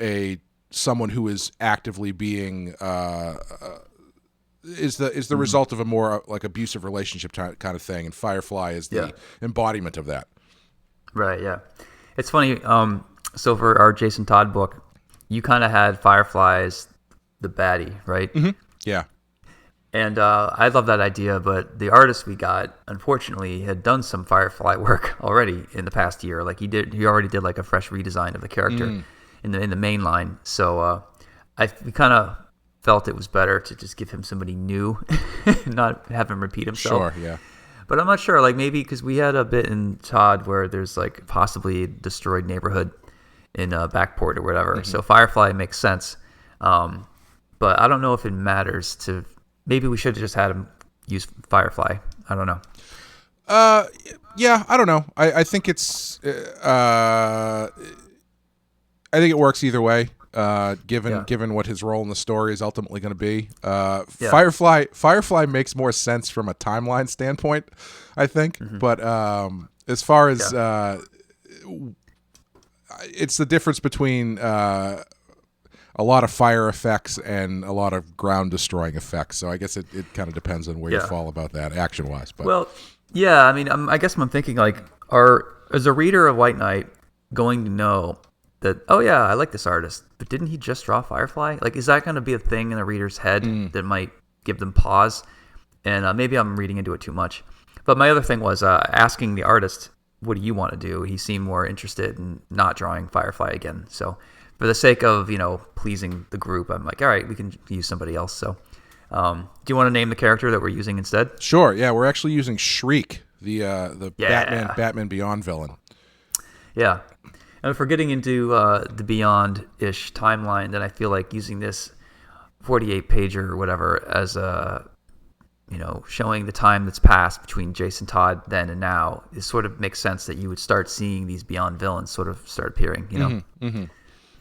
someone who is actively being is the result of a more like abusive relationship kind of thing, and Firefly is the embodiment of that. Right. Yeah. It's funny. So for our Jason Todd book, you kind of had Firefly as the baddie, right? Mm-hmm. Yeah. And I love that idea, but the artist we got, unfortunately, had done some Firefly work already in the past year. Like he already did like a fresh redesign of the character in the main line. So we kind of felt it was better to just give him somebody new, not have him repeat himself. Sure, yeah. But I'm not sure, like maybe because we had a bit in Todd where there's like possibly a destroyed neighborhood in Backport or whatever. Mm-hmm. So Firefly makes sense. But I don't know if it matters to. Maybe we should have just had him use Firefly. I don't know. Yeah, I don't know. I think it's. I think it works either way. given what his role in the story is ultimately going to be. Yeah. Firefly makes more sense from a timeline standpoint, I think. But as far as it's the difference between a lot of fire effects and a lot of ground destroying effects. So I guess it kind of depends on where you fall about that action wise. But well, yeah, I mean, I guess I'm thinking like, as a reader of White Knight going to know that, oh yeah, I like this artist, but didn't he just draw Firefly? Like, is that going to be a thing in the reader's head that might give them pause? And maybe I'm reading into it too much. But my other thing was asking the artist, what do you want to do? He seemed more interested in not drawing Firefly again. So for the sake of, pleasing the group, I'm like, all right, we can use somebody else. So do you want to name the character that we're using instead? Sure. Yeah, we're actually using Shriek, the Batman Beyond villain. Yeah. And if we're getting into the Beyond-ish timeline, then I feel like using this 48-pager or whatever as showing the time that's passed between Jason Todd then and now, it sort of makes sense that you would start seeing these Beyond villains sort of start appearing,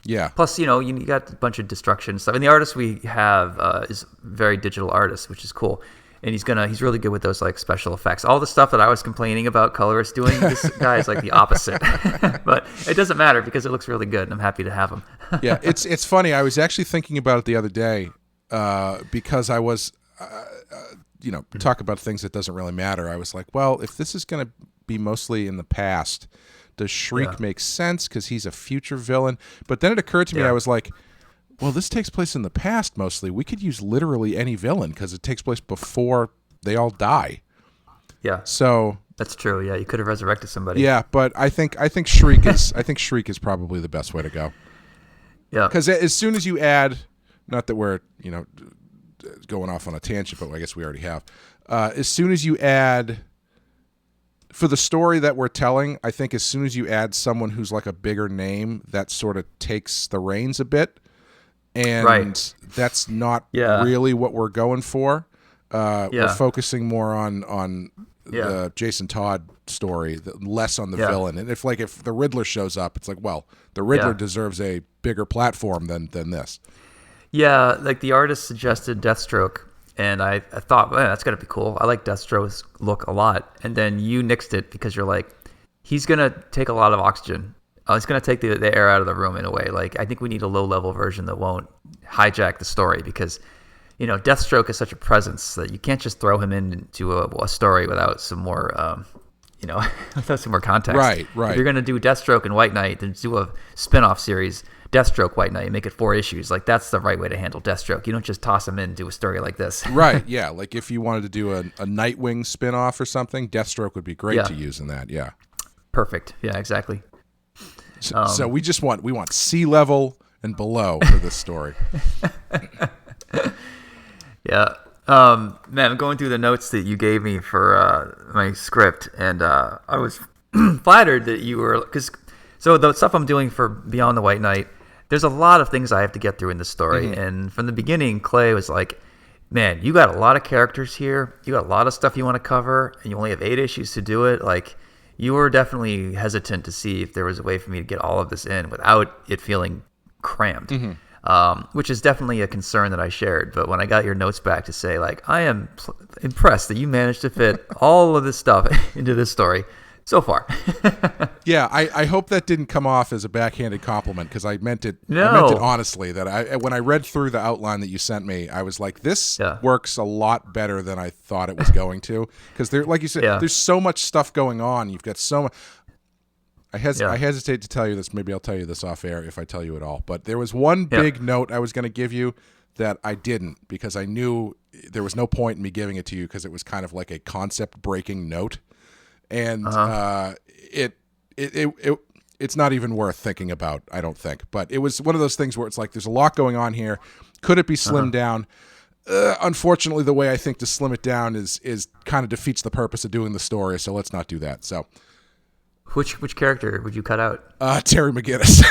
Yeah. Plus, you got a bunch of destruction stuff. And the artist we have is a very digital artist, which is cool. And he's really good with those like special effects. All the stuff that I was complaining about colorists doing, this guy is like the opposite. But it doesn't matter because it looks really good, and I'm happy to have him. Yeah, it's funny. I was actually thinking about it the other day because I was, talk about things that doesn't really matter. I was like, well, if this is going to be mostly in the past, does Shriek make sense because he's a future villain? But then it occurred to me, I was like, well, this takes place in the past mostly. We could use literally any villain because it takes place before they all die. Yeah. So that's true. Yeah, you could have resurrected somebody. Yeah, but I think Shriek is probably the best way to go. Yeah. Because as soon as you add, not that we're going off on a tangent, but I guess we already have. As soon as you add, for the story that we're telling, I think as soon as you add someone who's like a bigger name, that sort of takes the reins a bit. And that's not really what we're going for. We're focusing more on the Jason Todd story, less on the villain. And if the Riddler shows up, it's like, well, the Riddler deserves a bigger platform than this. Yeah, like the artist suggested Deathstroke, and I thought, man, that's got to be cool. I like Deathstroke's look a lot. And then you nixed it because you're like, he's going to take a lot of oxygen. It's going to take the air out of the room in a way. Like, I think we need a low-level version that won't hijack the story because, Deathstroke is such a presence that you can't just throw him into a story without some more, without some more context. Right. If you're going to do Deathstroke and White Knight, then do a spin-off series, Deathstroke, White Knight, make it 4 issues. Like, that's the right way to handle Deathstroke. You don't just toss him into a story like this. Right, yeah. Like, if you wanted to do a Nightwing spin-off or something, Deathstroke would be great to use in that, yeah. Perfect. Yeah, exactly. So we want sea level and below for this story. Yeah. Man, I'm going through the notes that you gave me for my script, and I was flattered that you were, so the stuff I'm doing for Beyond the White Knight, there's a lot of things I have to get through in the story. And from the beginning, Clay was like, man, you got a lot of characters here. You got a lot of stuff you want to cover, and you only have 8 issues to do it. Like, you were definitely hesitant to see if there was a way for me to get all of this in without it feeling crammed, which is definitely a concern that I shared. But when I got your notes back to say, like, I am impressed that you managed to fit all of this stuff into this story so far. Yeah, I hope that didn't come off as a backhanded compliment because I meant it. No. I meant it honestly. That when I read through the outline that you sent me, I was like, this works a lot better than I thought it was going to. Because there, like you said, there's so much stuff going on. You've got so much. I hesitate to tell you this. Maybe I'll tell you this off air if I tell you at all. But there was one big note I was going to give you that I didn't because I knew there was no point in me giving it to you because it was kind of like a concept breaking note. And it's not even worth thinking about, I don't think. But it was one of those things where it's like there's a lot going on here. Could it be slimmed down? Unfortunately, the way I think to slim it down is kind of defeats the purpose of doing the story. So let's not do that. So, which character would you cut out? Terry McGinnis.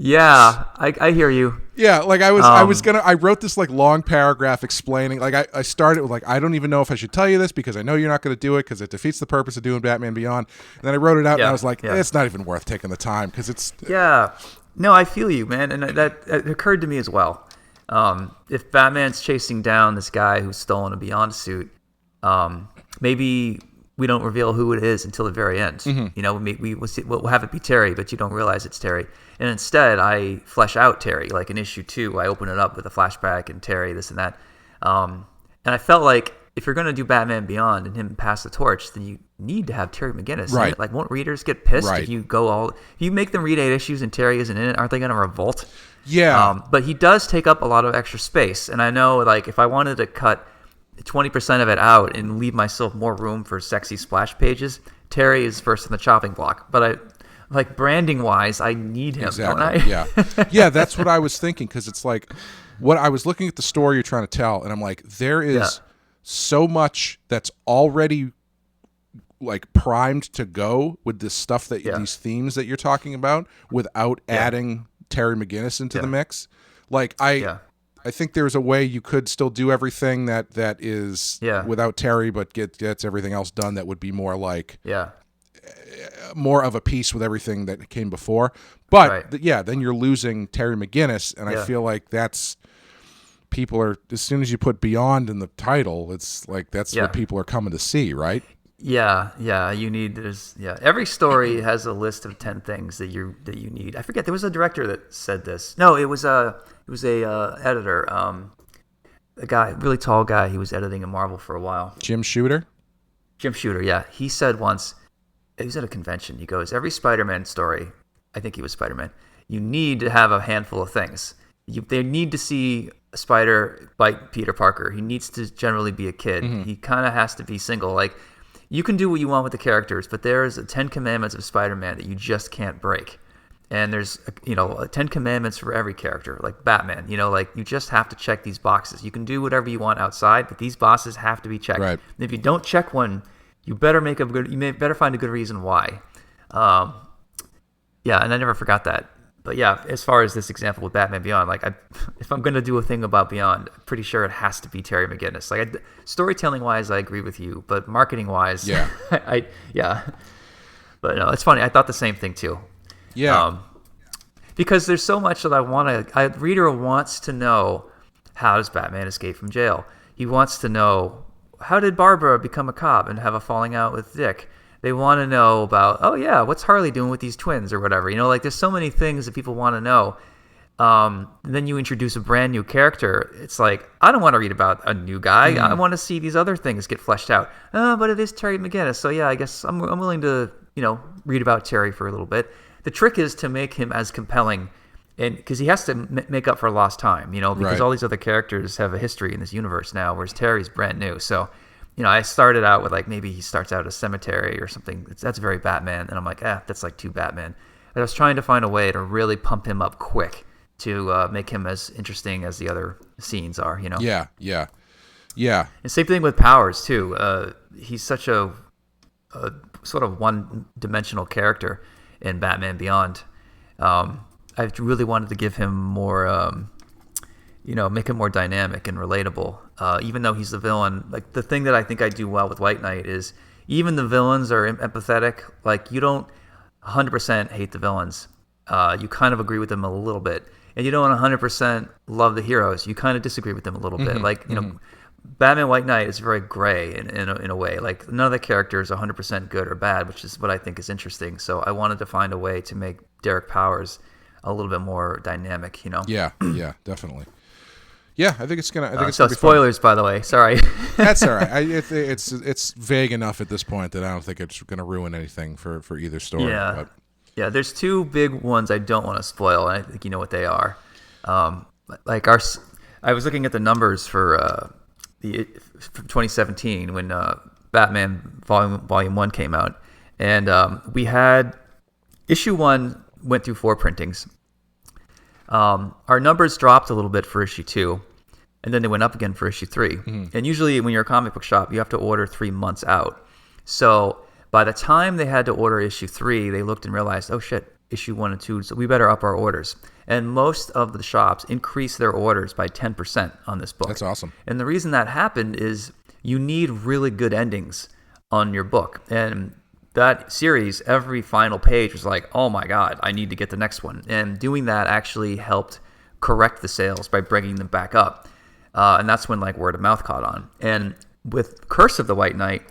Yeah, I hear you. Yeah, like I wrote this like long paragraph explaining, like I started with like, I don't even know if I should tell you this because I know you're not going to do it because it defeats the purpose of doing Batman Beyond. And then I wrote it out and I was like, it's not even worth taking the time because it's... Yeah. No, I feel you, man. And that occurred to me as well. If Batman's chasing down this guy who's stolen a Beyond suit, maybe we don't reveal who it is until the very end. Mm-hmm. You know, we'll have it be Terry, but you don't realize it's Terry. And instead, I flesh out Terry. Like in issue 2, I open it up with a flashback and Terry, this and that. And I felt like if you're going to do Batman Beyond and him pass the torch, then you need to have Terry McGinnis. Right. Like, won't readers get pissed Right. if you make them read 8 issues and Terry isn't in it? Aren't they going to revolt? Yeah. But he does take up a lot of extra space. And I know, like, if I wanted to cut 20% of it out and leave myself more room for sexy splash pages, Terry is first in the chopping block. But like branding wise, I need him, Exactly. don't I? Yeah, that's what I was thinking because it's like what I was looking at the story you're trying to tell, and I'm like, there is so much that's already like primed to go with this stuff that these themes that you're talking about without adding Terry McGinnis into the mix. Like I think there's a way you could still do everything that is without Terry, but gets everything else done that would be more like more of a piece with everything that came before. But then you're losing Terry McGinnis, and I feel like that's people are, as soon as you put Beyond in the title, it's like that's what people are coming to see, right? You need every story has a list of 10 things that you need. I forget, there was a director that said this. No, it was a editor, a guy, really tall guy. He was editing a Marvel for a while. Jim Shooter, yeah. He said once, he was at a convention, he goes, every Spider-Man story, I think he was Spider-Man, you need to have a handful of things. They need to see a spider bite Peter Parker. He needs to generally be a kid. Mm-hmm. He kind of has to be single. Like, you can do what you want with the characters, but there's 10 commandments of Spider-Man that you just can't break. And there's 10 commandments for every character, like Batman. Like, you just have to check these boxes. You can do whatever you want outside, but these boxes have to be checked. Right. And if you don't check one, you better better find a good reason why. And I never forgot that. But yeah, as far as this example with Batman Beyond, like, if I'm going to do a thing about Beyond, I'm pretty sure it has to be Terry McGinnis. Like, storytelling wise, I agree with you, but marketing wise, But no, it's funny. I thought the same thing too. Yeah. Because there's so much that a reader wants to know, how does Batman escape from jail? He wants to know, how did Barbara become a cop and have a falling out with Dick? They want to know about, what's Harley doing with these twins or whatever? Like, there's so many things that people want to know. And then you introduce a brand new character. It's like, I don't want to read about a new guy. I want to see these other things get fleshed out. But it is Terry McGinnis. So yeah, I guess I'm willing to, read about Terry for a little bit. The trick is to make him as compelling, and because he has to make up for lost time, because all these other characters have a history in this universe now, whereas Terry's brand new. So, I started out with, like, maybe he starts out at a cemetery or something. That's very Batman. And I'm like, that's like too Batman. And I was trying to find a way to really pump him up quick to make him as interesting as the other scenes are, Yeah. And same thing with Powers, too. He's such a sort of one-dimensional character in Batman Beyond. I really wanted to give him more... make him more dynamic and relatable. Even though he's the villain, like, the thing that I think I do well with White Knight is even the villains are empathetic. Like, you don't 100% hate the villains. You kind of agree with them a little bit. And you don't 100% love the heroes. You kind of disagree with them a little bit. Like, Batman White Knight is very gray in a way. Like, none of the characters are 100% good or bad, which is what I think is interesting. So I wanted to find a way to make Derek Powers a little bit more dynamic, Yeah, definitely. Yeah, I think it's gonna. So spoilers, by the way. Sorry. That's all right. It's vague enough at this point that I don't think it's gonna ruin anything for either story. Yeah. Yeah. There's two big ones I don't want to spoil, and I think you know what they are. I was looking at the numbers for 2017 when Batman Volume 1 came out, and we had issue 1 went through 4 printings. Our numbers dropped a little bit for issue 2, and then they went up again for issue 3. Mm-hmm. And usually when you're a comic book shop, you have to order 3 months out. So by the time they had to order issue 3, they looked and realized, oh shit, issue 1 and 2, so we better up our orders. And most of the shops increased their orders by 10% on this book. That's awesome. And the reason that happened is you need really good endings on your book. And that series, every final page was like, oh my God, I need to get the next one. And doing that actually helped correct the sales by bringing them back up. And that's when like word of mouth caught on. And with Curse of the White Knight,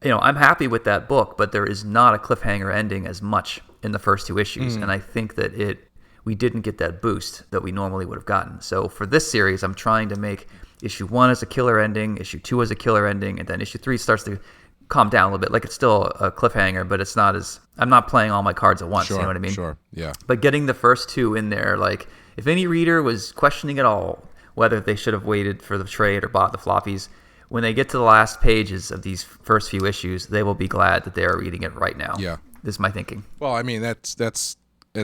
I'm happy with that book, but there is not a cliffhanger ending as much in the first 2 issues. And I think that we didn't get that boost that we normally would have gotten. So for this series, I'm trying to make issue 1 as a killer ending, issue 2 as a killer ending, and then issue 3 starts to calm down a little bit. Like it's still a cliffhanger, but it's not as, I'm not playing all my cards at once. Sure, you know what I mean? Sure. Yeah. But getting the first 2 in there, like if any reader was questioning at all whether they should have waited for the trade or bought the floppies, when they get to the last pages of these first few issues, they will be glad that they are reading it right now. Yeah. This is my thinking. Well, I mean, it's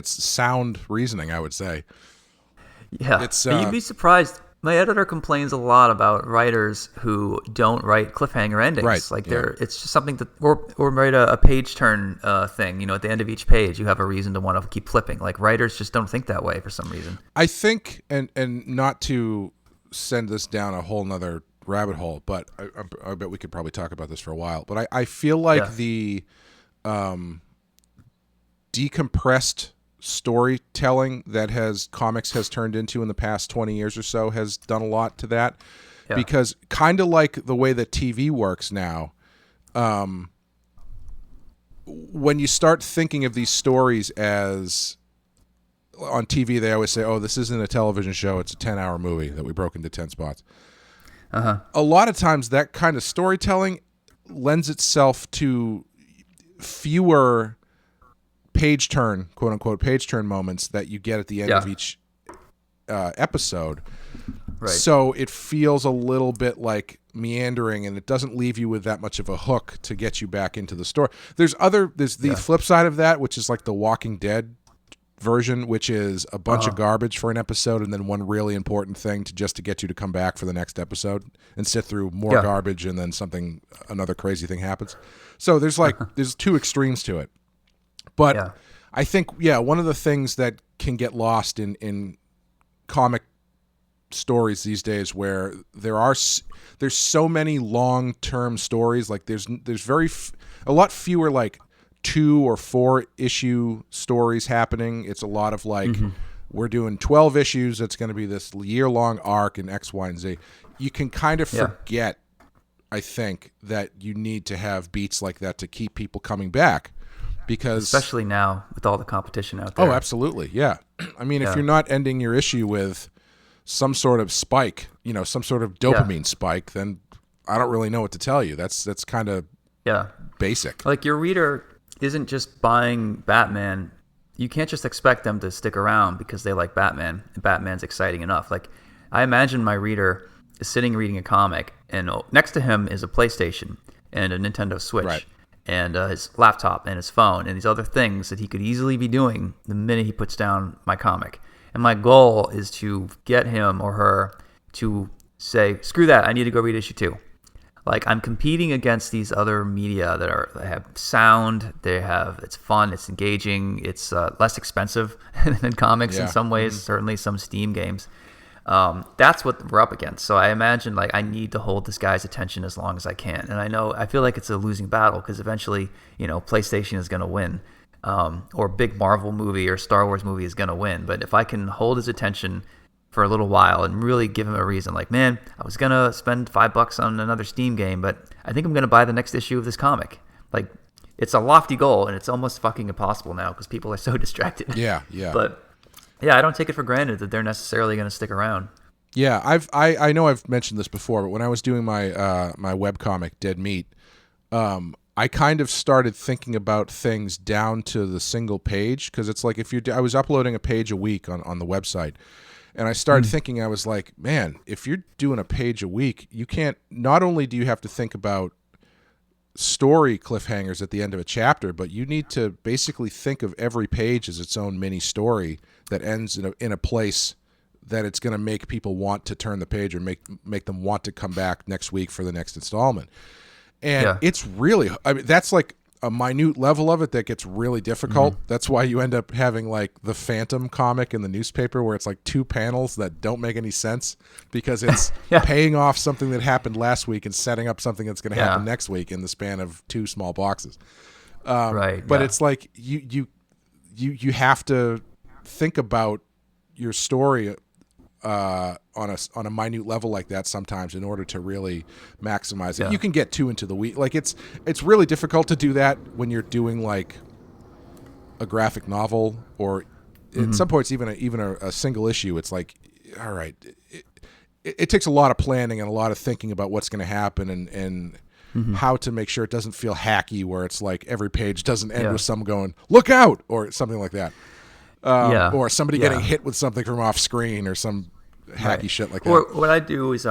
sound reasoning, I would say. Yeah. You'd be surprised. My editor complains a lot about writers who don't write cliffhanger endings. Right. Like it's just something that, or write a page turn thing. At the end of each page, you have a reason to want to keep flipping. Like writers just don't think that way for some reason. I think, and not to send this down a whole nother rabbit hole, but I bet we could probably talk about this for a while. But I feel like the decompressed storytelling that comics has turned into in the past 20 years or so has done a lot to that. Because kind of like the way that TV works now, when you start thinking of these stories as on TV, they always say, oh, this isn't a television show, it's a 10-hour movie that we broke into 10 spots. A lot of times that kind of storytelling lends itself to fewer page turn, quote unquote, page turn moments that you get at the end of each episode. Right. So it feels a little bit like meandering, and it doesn't leave you with that much of a hook to get you back into the story. There's the flip side of that, which is like the Walking Dead version, which is a bunch of garbage for an episode and then one really important thing to get you to come back for the next episode and sit through more garbage, and then another crazy thing happens. So there's there's 2 extremes to it. But I think, one of the things that can get lost in comic stories these days, where there's so many long-term stories, like there's a lot fewer like 2 or 4 issue stories happening. It's a lot of like we're doing 12 issues. It's going to be this year-long arc in X, Y, and Z. You can kind of forget, I think, that you need to have beats like that to keep people coming back. Because especially now with all the competition out there. Oh, absolutely. Yeah. I mean, if you're not ending your issue with some sort of spike, some sort of dopamine spike, then I don't really know what to tell you. That's kind of basic. Like your reader isn't just buying Batman. You can't just expect them to stick around because they like Batman and Batman's exciting enough. Like I imagine my reader is sitting reading a comic, and next to him is a PlayStation and a Nintendo Switch. Right. And his laptop and his phone and these other things that he could easily be doing the minute he puts down my comic. And my goal is to get him or her to say, screw that, I need to go read issue 2. Like I'm competing against these other media that have sound, it's fun, it's engaging, it's less expensive than comics in some ways, certainly some Steam games. That's what we're up against. So I imagine like I need to hold this guy's attention as long as I can. And I feel like it's a losing battle because eventually, PlayStation is going to win, or big Marvel movie or Star Wars movie is going to win. But if I can hold his attention for a little while and really give him a reason, like, man, I was going to spend $5 on another Steam game, but I think I'm going to buy the next issue of this comic. Like it's a lofty goal and it's almost fucking impossible now because people are so distracted. Yeah. But I don't take it for granted that they're necessarily going to stick around. Yeah, I know I've mentioned this before, but when I was doing my my webcomic Dead Meat, I kind of started thinking about things down to the single page, because it's like I was uploading a page a week on the website, and I started thinking, I was like, man, if you're doing a page a week, you can't. Not only do you have to think about story cliffhangers at the end of a chapter, but you need to basically think of every page as its own mini story that ends in a place that it's going to make people want to turn the page or make them want to come back next week for the next installment. And it's really, I mean, that's like a minute level of it that gets really difficult. That's why you end up having like the Phantom comic in the newspaper where it's like 2 panels that don't make any sense because it's paying off something that happened last week and setting up something that's going to happen next week in the span of 2 small boxes. But it's like you have to think about your story on a minute level like that sometimes in order to really maximize it. You can get too into the weeds. Like it's really difficult to do that when you're doing like a graphic novel or at some points even a single issue. It's like, all right, it takes a lot of planning and a lot of thinking about what's going to happen and how to make sure it doesn't feel hacky where it's like every page doesn't end with someone going, look out, or something like that. Or somebody getting hit with something from off screen or some hacky shit like that. Or what I do is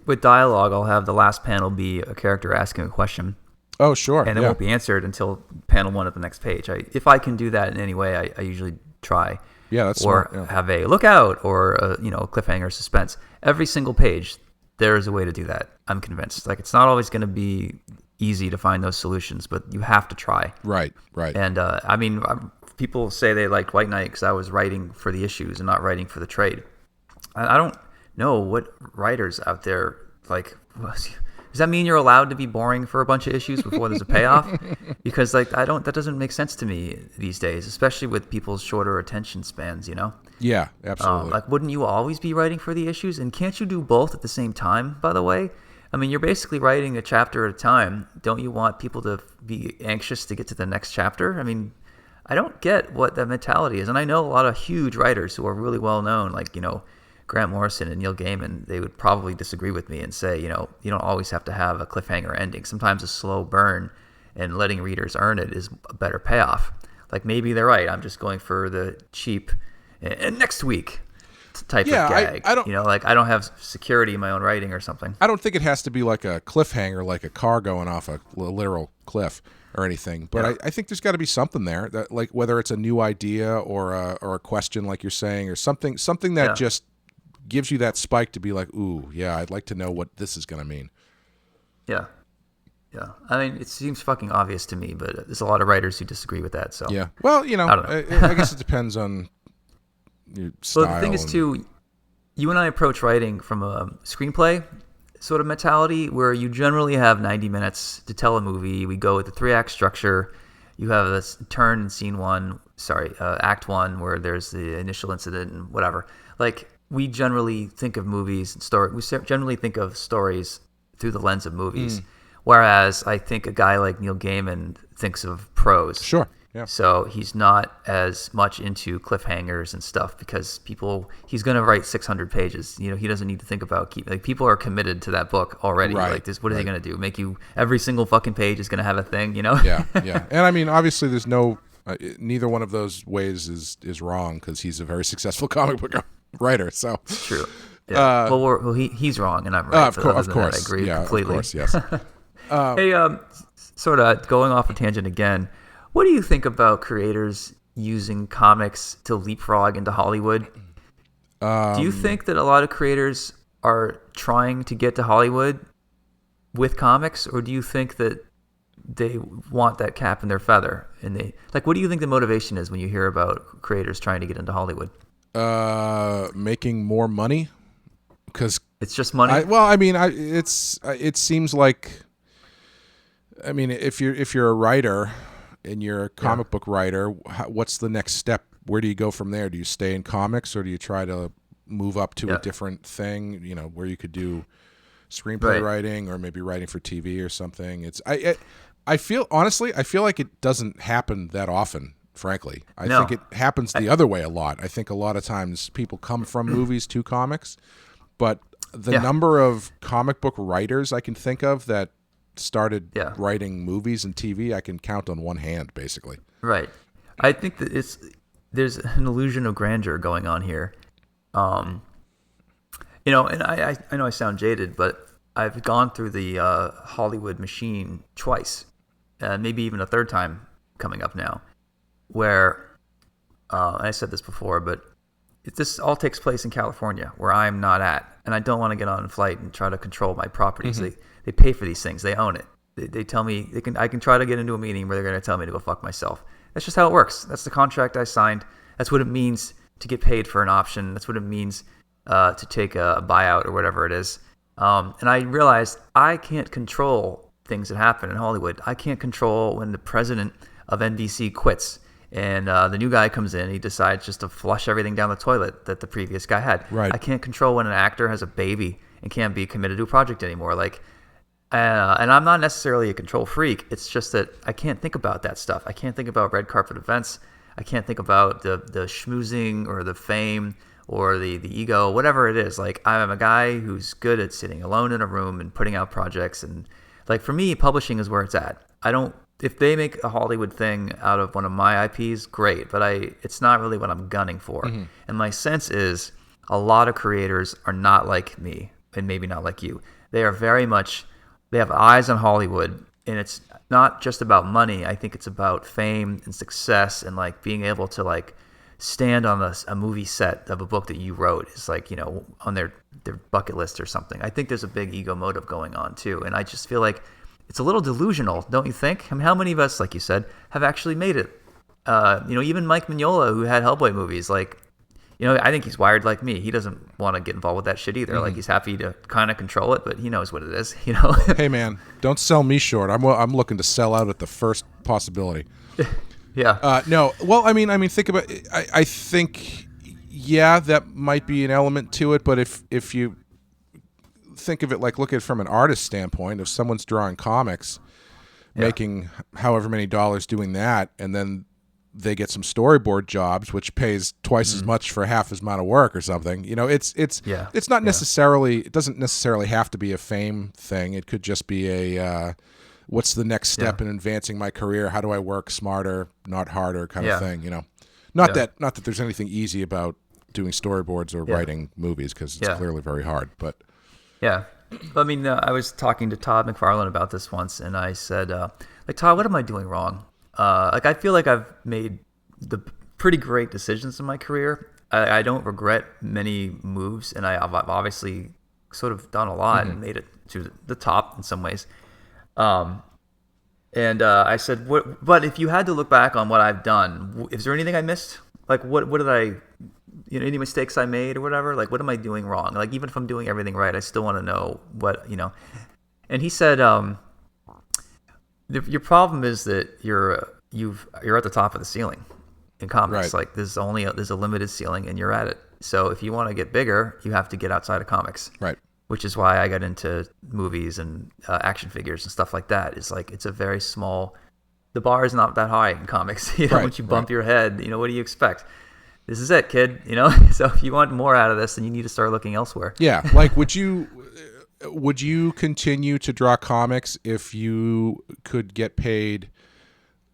with dialogue, I'll have the last panel be a character asking a question. Oh, sure. And it won't be answered until panel 1 of the next page. If I can do that in any way, I usually try. Yeah, that's or smart. Have a lookout or a, cliffhanger suspense. Every single page, there is a way to do that. I'm convinced. Like it's not always going to be easy to find those solutions, but you have to try. Right. And people say they liked White Knight because I was writing for the issues and not writing for the trade. I don't know what writers out there like. Does that mean you're allowed to be boring for a bunch of issues before there's a payoff? Because that doesn't make sense to me these days, especially with people's shorter attention spans. Yeah, absolutely. Wouldn't you always be writing for the issues? And can't you do both at the same time? By the way. I mean, you're basically writing a chapter at a time. Don't you want people to be anxious to get to the next chapter? I mean, I don't get what that mentality is. And I know a lot of huge writers who are really well known, like, Grant Morrison and Neil Gaiman. They would probably disagree with me and say, you don't always have to have a cliffhanger ending. Sometimes a slow burn and letting readers earn it is a better payoff. Like maybe they're right. I'm just going for the cheap and next week type of gag. I don't have security in my own writing or something. I don't think it has to be like a cliffhanger, like a car going off a literal cliff or anything. But I think there's got to be something there that, like, whether it's a new idea or a question, like you're saying, or something that just gives you that spike to be like, ooh, yeah, I'd like to know what this is going to mean. Yeah. I mean, it seems fucking obvious to me, but there's a lot of writers who disagree with that. So yeah. Well, I don't know. I guess it depends on your style. Well, the thing is, too, you and I approach writing from a screenplay sort of mentality where you generally have 90 minutes to tell a movie. We go with the 3-act structure. You have this turn in act 1, where there's the initial incident and whatever. Like, we generally think of movies and we generally think of stories through the lens of movies. Whereas I think a guy like Neil Gaiman thinks of prose. Sure. Yeah. So he's not as much into cliffhangers and stuff because he's going to write 600 pages. He doesn't need to think about people are committed to that book already. Right. Like this, what are they going to do? Make you every single fucking page is going to have a thing, Yeah. And I mean, obviously there's no, neither one of those ways is wrong because he's a very successful comic book writer. So it's true. Yeah. He's wrong and I'm right. Of course. I agree completely. Of course, yes. Hey, sort of going off a tangent again. What do you think about creators using comics to leapfrog into Hollywood? Do you think that a lot of creators are trying to get to Hollywood with comics, or do you think that they want that cap in their feather? And what do you think the motivation is when you hear about creators trying to get into Hollywood? Making more money, because it's just money. It seems like, I mean, if you're a writer and you're a comic book writer, what's the next step? Where do you go from there? Do you stay in comics or do you try to move up to a different thing, where you could do screenplay writing or maybe writing for TV or something? I feel like it doesn't happen that often, frankly. I think it happens the other way a lot. I think a lot of times people come from movies to comics, but the number of comic book writers I can think of that started writing movies and TV, I can count on one hand, basically. Right. I think that there's an illusion of grandeur going on here. And I know I sound jaded, but I've gone through the Hollywood machine twice, maybe even a third time coming up now, where I said this before, but this all takes place in California, where I'm not at, and I don't want to get on a flight and try to control my properties. They pay for these things. They own it. They tell me I can try to get into a meeting where they're going to tell me to go fuck myself. That's just how it works. That's the contract I signed. That's what it means to get paid for an option. That's what it means to take a buyout or whatever it is. And I realized I can't control things that happen in Hollywood. I can't control when the president of NBC quits and the new guy comes in. He decides just to flush everything down the toilet that the previous guy had. Right. I can't control when an actor has a baby and can't be committed to a project anymore. Like, and I'm not necessarily a control freak. It's just that I can't think about that stuff. I can't think about red carpet events. I can't think about the schmoozing or the fame or the ego, whatever it is. Like, I'm a guy who's good at sitting alone in a room and putting out projects. And like, for me, publishing is where it's at. If they make a Hollywood thing out of one of my IPs, great. But it's not really what I'm gunning for. Mm-hmm. And my sense is a lot of creators are not like me and maybe not like you. They are very much, they have eyes on Hollywood, and it's not just about money. I think it's about fame and success and like being able to like stand on a movie set of a book that you wrote is like, you know, on their bucket list or something. I think there's a big ego motive going on too. And I just feel like it's a little delusional, don't you think? I mean, how many of us, like you said, have actually made it? Even Mike Mignola, who had Hellboy movies, like, you know, I think he's wired like me. He doesn't want to get involved with that shit either. Mm-hmm. Like, he's happy to kind of control it, but he knows what it is, you know? Hey, man, don't sell me short. I'm looking to sell out at the first possibility. Yeah. No. Well, I mean, think about it. I think, yeah, that might be an element to it, but if you think of it like, look at it from an artist standpoint, if someone's drawing comics, making however many dollars doing that, and then they get some storyboard jobs, which pays twice as much for half as amount of work or something. You know, it's not necessarily, it doesn't necessarily have to be a fame thing. It could just be a, what's the next step in advancing my career? How do I work smarter, not harder kind of thing, you know? Not that there's anything easy about doing storyboards or writing movies, because it's clearly very hard, but. Yeah. I mean, I was talking to Todd McFarlane about this once, and I said, like, Todd, what am I doing wrong? Like, I feel like I've made the pretty great decisions in my career. I don't regret many moves, and I've obviously sort of done a lot and made it to the top in some ways. And I said, but if you had to look back on what I've done, is there anything I missed? Like, what did I, you know, any mistakes I made or whatever? Like, what am I doing wrong? Like, even if I'm doing everything right, I still want to know what, you know. And he said, your problem is that you're at the top of the ceiling in comics. Right. Like, there's a limited ceiling, and you're at it. So if you want to get bigger, you have to get outside of comics. Right. Which is why I got into movies and action figures and stuff like that. It's like, it's a very small. The bar is not that high in comics. You know, once you bump your head, you know, what do you expect? This is it, kid. You know, so if you want more out of this, then you need to start looking elsewhere. Yeah, like, would you continue to draw comics if you could get paid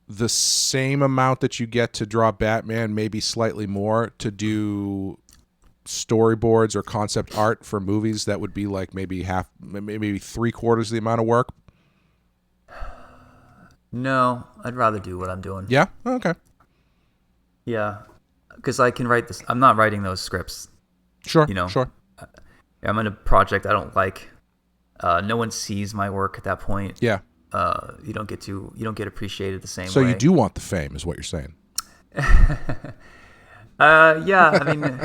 the same amount that you get to draw Batman, maybe slightly more, to do storyboards or concept art for movies that would be like maybe 3/4 of the amount of work? No, I'd rather do what I'm doing. Yeah? Oh, okay. Yeah, because I can write this. I'm not writing those scripts. Sure, you know? Sure. I'm in a project I don't like. No one sees my work at that point. Yeah. You don't get appreciated the same way. So you do want the fame, is what you're saying. Yeah, I mean,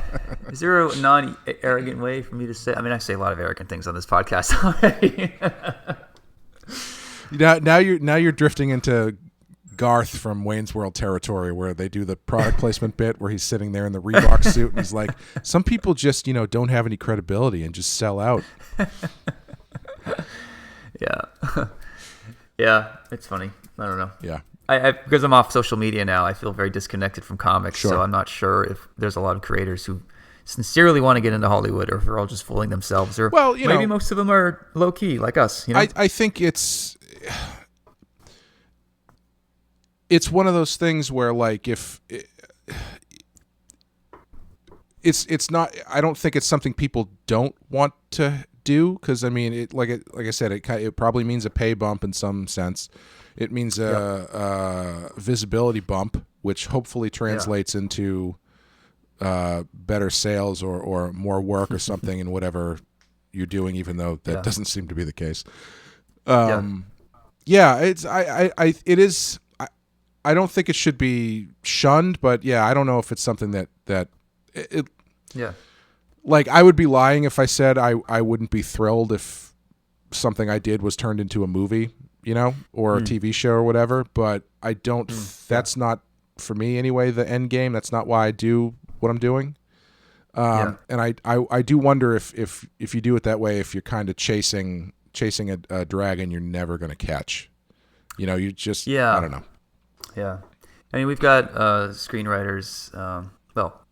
is there a non-arrogant way for me to say? I mean, I say a lot of arrogant things on this podcast already. Now you're drifting into Garth from Wayne's World territory, where they do the product placement bit where he's sitting there in the Reebok suit and he's like, some people just, you know, don't have any credibility and just sell out. Yeah. Yeah, it's funny. I don't know. Yeah. I because I'm off social media now, I feel very disconnected from comics. Sure. So I'm not sure if there's a lot of creators who sincerely want to get into Hollywood, or if they're all just fooling themselves, or maybe most of them are low key like us. You know? I think it's one of those things where, like, if it's not, I don't think it's something people don't want to do, because I mean, like I said, it probably means a pay bump in some sense. It means a visibility bump, which hopefully translates into better sales or more work or something in whatever you're doing, even though that doesn't seem to be the case. Yeah, it is. I don't think it should be shunned, but yeah, I don't know if it's something that it. Yeah. Like, I would be lying if I said I wouldn't be thrilled if something I did was turned into a movie, or a TV show or whatever. But I don't. That's not for me anyway. The end game. That's not why I do what I'm doing. And I do wonder if you do it that way, if you're kind of chasing a dragon you're never going to catch. You just, I don't know. Yeah. I mean, we've got screenwriters.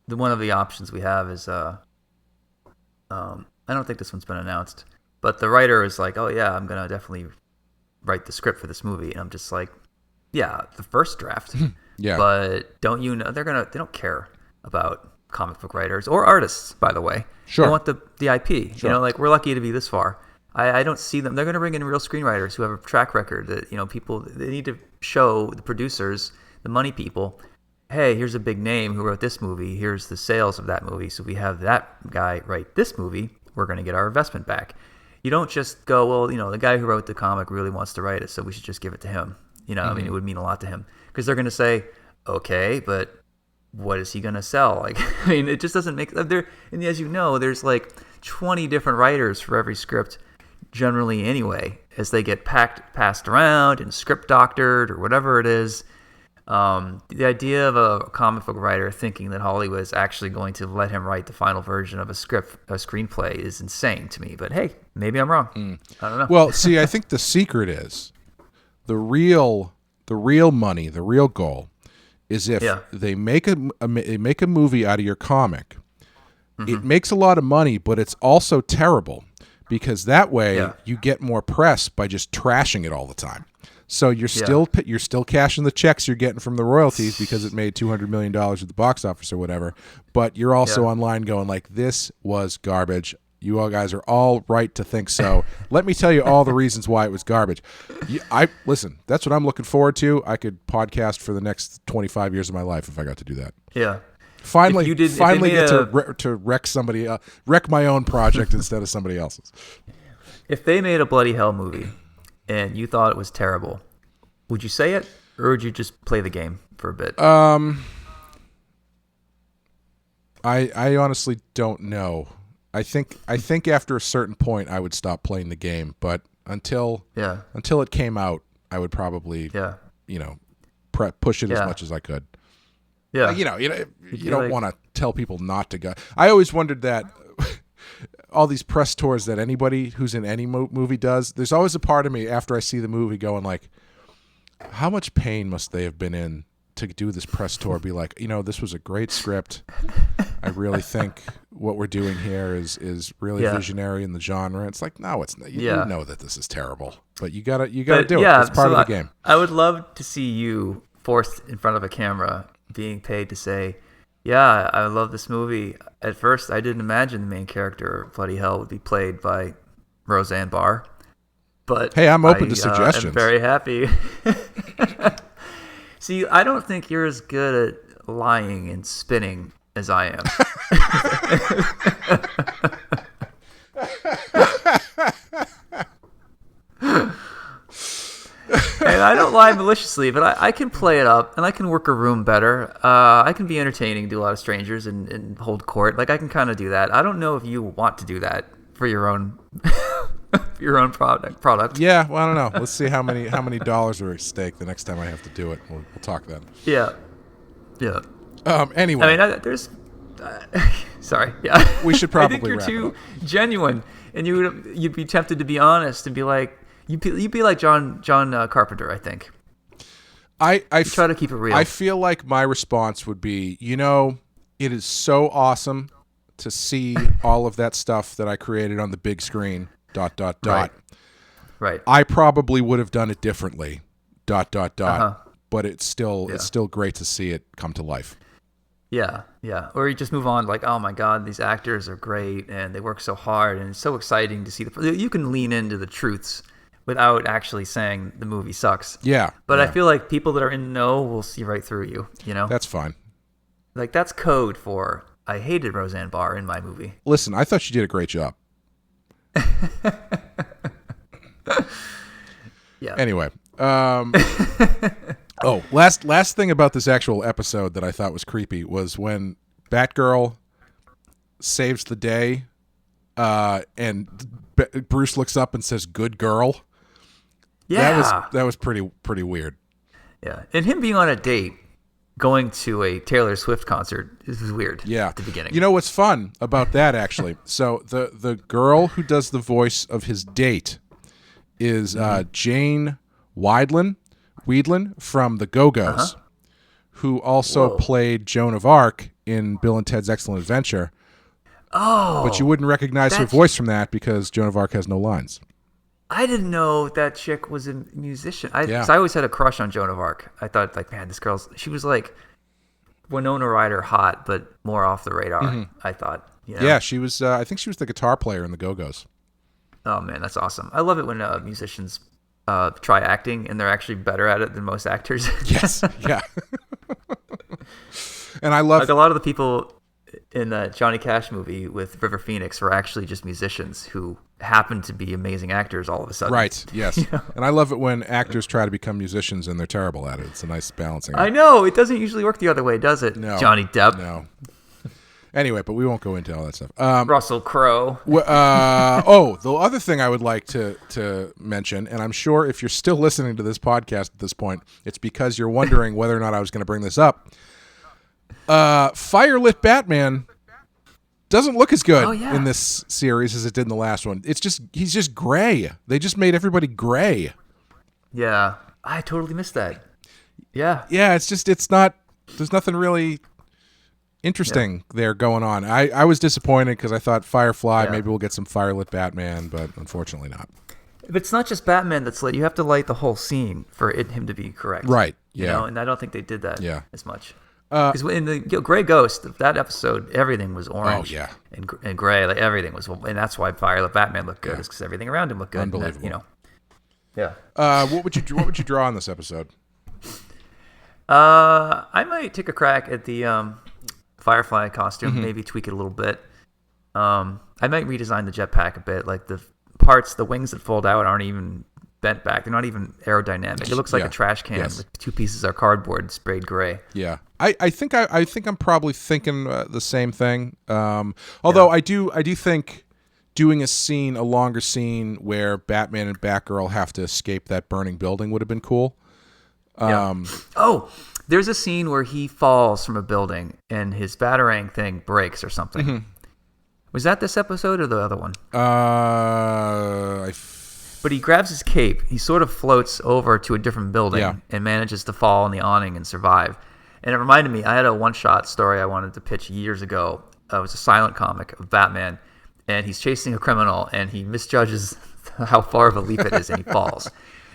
One of the options we have is, I don't think this one's been announced, but the writer is like, oh yeah, I'm going to definitely write the script for this movie. And I'm just like, yeah, the first draft. Yeah. But don't you know, they don't care about comic book writers or artists, by the way. Sure. They want the IP. Sure. We're lucky to be this far. I don't see them. They're going to bring in real screenwriters who have a track record that, people, they need to show the producers, the money people, hey, here's a big name who wrote this movie. Here's the sales of that movie. So we have that guy write this movie. We're going to get our investment back. You don't just go, well, the guy who wrote the comic really wants to write it, so we should just give it to him. I mean, it would mean a lot to him because they're going to say, okay, but what is he going to sell? Like, I mean, it just doesn't make there. And as you know, there's like 20 different writers for every script. Generally anyway, as they get passed around and script doctored or whatever it is, the idea of a comic book writer thinking that Hollywood is actually going to let him write the final version of a screenplay is insane to me. But hey, maybe I'm wrong. I don't know. Well, see, I think the secret is the real money, the real goal is if they make a movie out of your comic. It makes a lot of money, but it's also terrible. Because that way you get more press by just trashing it all the time. So you're still cashing the checks you're getting from the royalties because it made $200 million at the box office or whatever. But you're also online going like, this was garbage. You all guys are all right to think so. Let me tell you all the reasons why it was garbage. Listen, that's what I'm looking forward to. I could podcast for the next 25 years of my life if I got to do that. Yeah. Finally get to wreck my own project instead of somebody else's. If they made a bloody hell movie and you thought it was terrible, would you say it or would you just play the game for a bit? I honestly don't know. I think after a certain point I would stop playing the game, but until it came out, I would probably push it as much as I could. Yeah, you don't want to tell people not to go. I always wondered that all these press tours that anybody who's in any movie does. There's always a part of me after I see the movie going like, how much pain must they have been in to do this press tour? Be like, this was a great script. I really think what we're doing here is really visionary in the genre. It's like, no, it's not. You know that this is terrible, but you gotta do it. It's part of the game. I would love to see you forced in front of a camera, being paid to say, yeah, I love this movie. At first, I didn't imagine the main character, Bloody Hell, would be played by Roseanne Barr. But hey, I'm open to suggestions. I'm very happy. See, I don't think you're as good at lying and spinning as I am. And I don't lie maliciously, but I can play it up, and I can work a room better. I can be entertaining, do a lot of strangers, and hold court. Like, I can kind of do that. I don't know if you want to do that for your own product. Yeah, well, I don't know. Let's see how many dollars are at stake the next time I have to do it. We'll talk then. Yeah. Anyway, I mean, there's. Sorry. Yeah. We should probably. I think you're wrap too it up. genuine, and you'd be tempted to be honest and be like. You'd be like John Carpenter, I think. I try to keep it real. I feel like my response would be, it is so awesome to see all of that stuff that I created on the big screen. ... Right. I probably would have done it differently. ... But it's still great to see it come to life. Yeah. Or you just move on like, oh my God, these actors are great and they work so hard and it's so exciting to see you can lean into the truths without actually saying the movie sucks. Yeah. But I feel like people that are in the know will see right through you, That's fine. Like, that's code for, I hated Roseanne Barr in my movie. Listen, I thought you did a great job. Yeah. Anyway, Oh, last thing about this actual episode that I thought was creepy was when Batgirl saves the day, and Bruce looks up and says, "Good girl." Yeah, that was pretty weird. Yeah, and him being on a date, going to a Taylor Swift concert, this was weird. Yeah, at the beginning. You know what's fun about that actually? So the girl who does the voice of his date is Jane Weidlin from the Go-Go's, who also played Joan of Arc in Bill and Ted's Excellent Adventure. Oh, but you wouldn't recognize her voice from that because Joan of Arc has no lines. I didn't know that chick was a musician. I always had a crush on Joan of Arc. I thought, like, man, she was like Winona Ryder hot, but more off the radar, I thought. You know? Yeah, she was, I think she was the guitar player in the Go-Go's. Oh, man, that's awesome. I love it when musicians try acting and they're actually better at it than most actors. Yes, yeah. And I love... Like a lot of the people in the Johnny Cash movie with River Phoenix were actually just musicians who happened to be amazing actors all of a sudden. Right, yes. You know? And I love it when actors try to become musicians and they're terrible at it. It's a nice balancing act. I know. It doesn't usually work the other way, does it? No. Johnny Depp. No. Anyway, but we won't go into all that stuff. Russell Crowe. The other thing I would like to mention, and I'm sure if you're still listening to this podcast at this point, it's because you're wondering whether or not I was going to bring this up. Firelit Batman doesn't look as good in this series as it did in the last one. He's just gray. They just made everybody gray. Yeah, I totally missed that. Yeah. Yeah, it's not, there's nothing really interesting there going on. I was disappointed because I thought Firefly, maybe we'll get some Firelit Batman, but unfortunately not. But it's not just Batman that's lit. You have to light the whole scene for him to be correct. Right, You know, and I don't think they did that as much. Because in the Gray Ghost, that episode, everything was orange and gray. Like everything was, and that's why Firelit Batman looked good, is because everything around him looked good. Unbelievable. What would you draw on this episode? I might take a crack at the Firefly costume, maybe tweak it a little bit. I might redesign the jetpack a bit. Like the wings that fold out aren't even bent back. They're not even aerodynamic. It looks like a trash can with two pieces of cardboard sprayed gray. Yeah, I think I'm probably thinking the same thing. Although I do think doing a longer scene where Batman and Batgirl have to escape that burning building would have been cool. There's a scene where he falls from a building and his Batarang thing breaks or something. Was that this episode or the other one? But he grabs his cape. He sort of floats over to a different building and manages to fall on the awning and survive. And it reminded me, I had a one-shot story I wanted to pitch years ago. It was a silent comic of Batman, and he's chasing a criminal, and he misjudges how far of a leap it is, and he falls.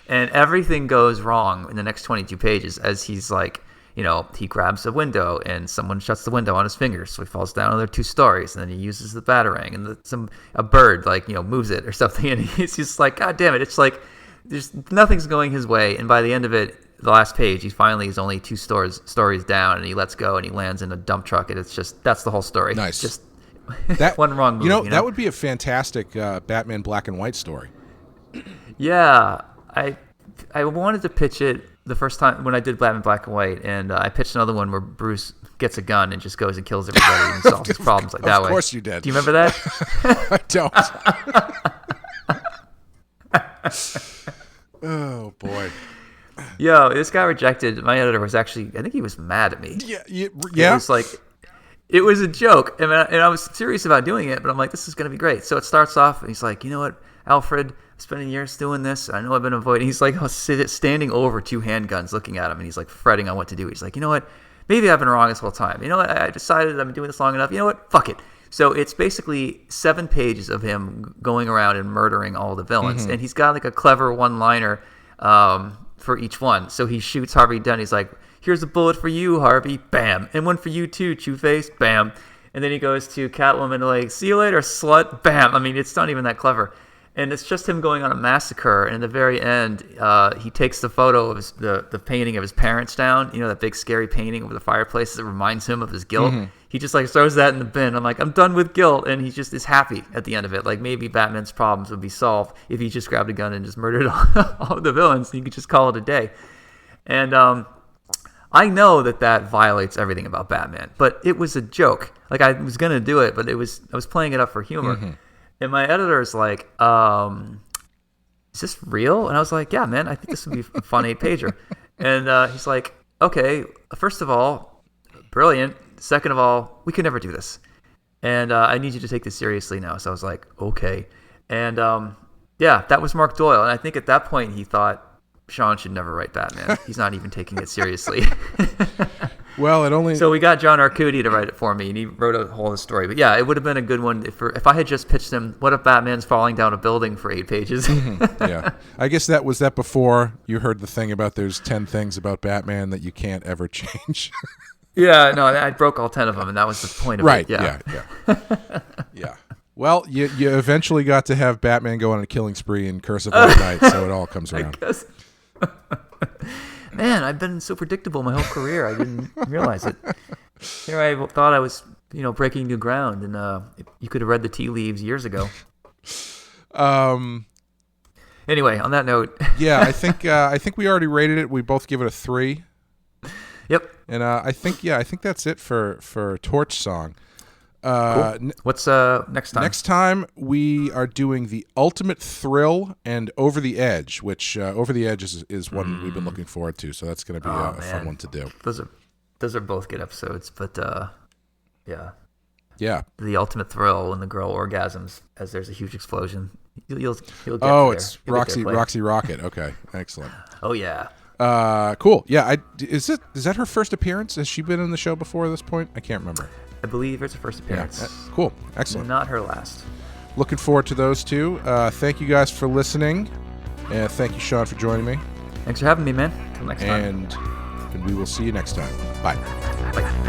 And everything goes wrong in the next 22 pages as he's like, he grabs a window and someone shuts the window on his fingers, so he falls down another 2 stories, and then he uses the Batarang, and a bird moves it or something, and he's just like, God damn it! It's like nothing's going his way, and by the end of it, the last page, he's only 2 stories down, and he lets go and he lands in a dump truck, and that's the whole story. Nice. Just that one wrong move. That would be a fantastic Batman black and white story. Yeah, I wanted to pitch it the first time when I did Batman Black and White, and I pitched another one where Bruce gets a gun and just goes and kills everybody and solves his problems like that way. Of course you did. Do you remember that? I don't. Oh, boy. Yo, this guy rejected. My editor was actually, I think he was mad at me. Yeah. It was like, it was a joke. And I was serious about doing it, but I'm like, this is going to be great. So it starts off, and he's like, you know what, Alfred, spending years doing this. I know I've been avoiding. He's like standing over 2 handguns looking at him, and he's like fretting on what to do. He's like, you know what? Maybe I've been wrong this whole time. You know what? I decided I've been doing this long enough. You know what? Fuck it. So it's basically 7 pages of him going around and murdering all the villains. And he's got like a clever one-liner for each one. So he shoots Harvey Dent. He's like, here's a bullet for you, Harvey. Bam. And one for you too, Two-Face. Bam. And then he goes to Catwoman, like, see you later, slut. Bam. I mean, it's not even that clever. And it's just him going on a massacre. And at the very end, he takes the photo of the painting of his parents down. You know, that big scary painting over the fireplace that reminds him of his guilt. he just like throws that in the bin. I'm like, I'm done with guilt, and he just is happy at the end of it. Like maybe Batman's problems would be solved if he just grabbed a gun and just murdered all of the villains. You could just call it a day. And I know that violates everything about Batman, but it was a joke. Like I was gonna do it, but I was playing it up for humor. Mm-hmm. And my editor is like, "Is this real?" And I was like, "Yeah, man, I think this would be a fun 8-pager." And he's like, "Okay, first of all, brilliant. Second of all, we could never do this, and I need you to take this seriously now." So I was like, "Okay." And yeah, that was Mark Doyle, and I think at that point he thought Sean should never write Batman. He's not even taking it seriously. Well, So we got John Arcudi to write it for me, and he wrote a whole story. But yeah, it would have been a good one if I had just pitched him, what if Batman's falling down a building for 8 pages? Yeah. I guess that was before you heard the thing about there's 10 things about Batman that you can't ever change. Yeah, no, I broke all 10 of them, and that was the point of right, it. Yeah. Yeah. Well, you eventually got to have Batman go on a killing spree in Curse of White Knight, so it all comes around. I guess. Man, I've been so predictable my whole career. I didn't realize it. Here I thought I was, breaking new ground, and you could have read the tea leaves years ago. Anyway, on that note. Yeah, I think we already rated it. We both give it a 3. Yep. And I think that's it for Torch Song. Cool. What's next time? Next time we are doing The Ultimate Thrill and Over the Edge, which Over the Edge is one we've been looking forward to, so that's going to be a fun one to do. Those are both good episodes, but yeah. The Ultimate Thrill when the girl orgasms as there's a huge explosion. You'll get there. It's Roxy Rocket. Okay, excellent. Oh yeah. Cool. Yeah, is that her first appearance? Has she been in the show before this point? I can't remember. I believe it's her first appearance. Yeah. Cool. Excellent. Not her last. Looking forward to those two. Thank you guys for listening. And thank you, Sean, for joining me. Thanks for having me, man. Until next time. And we will see you next time. Bye. Bye.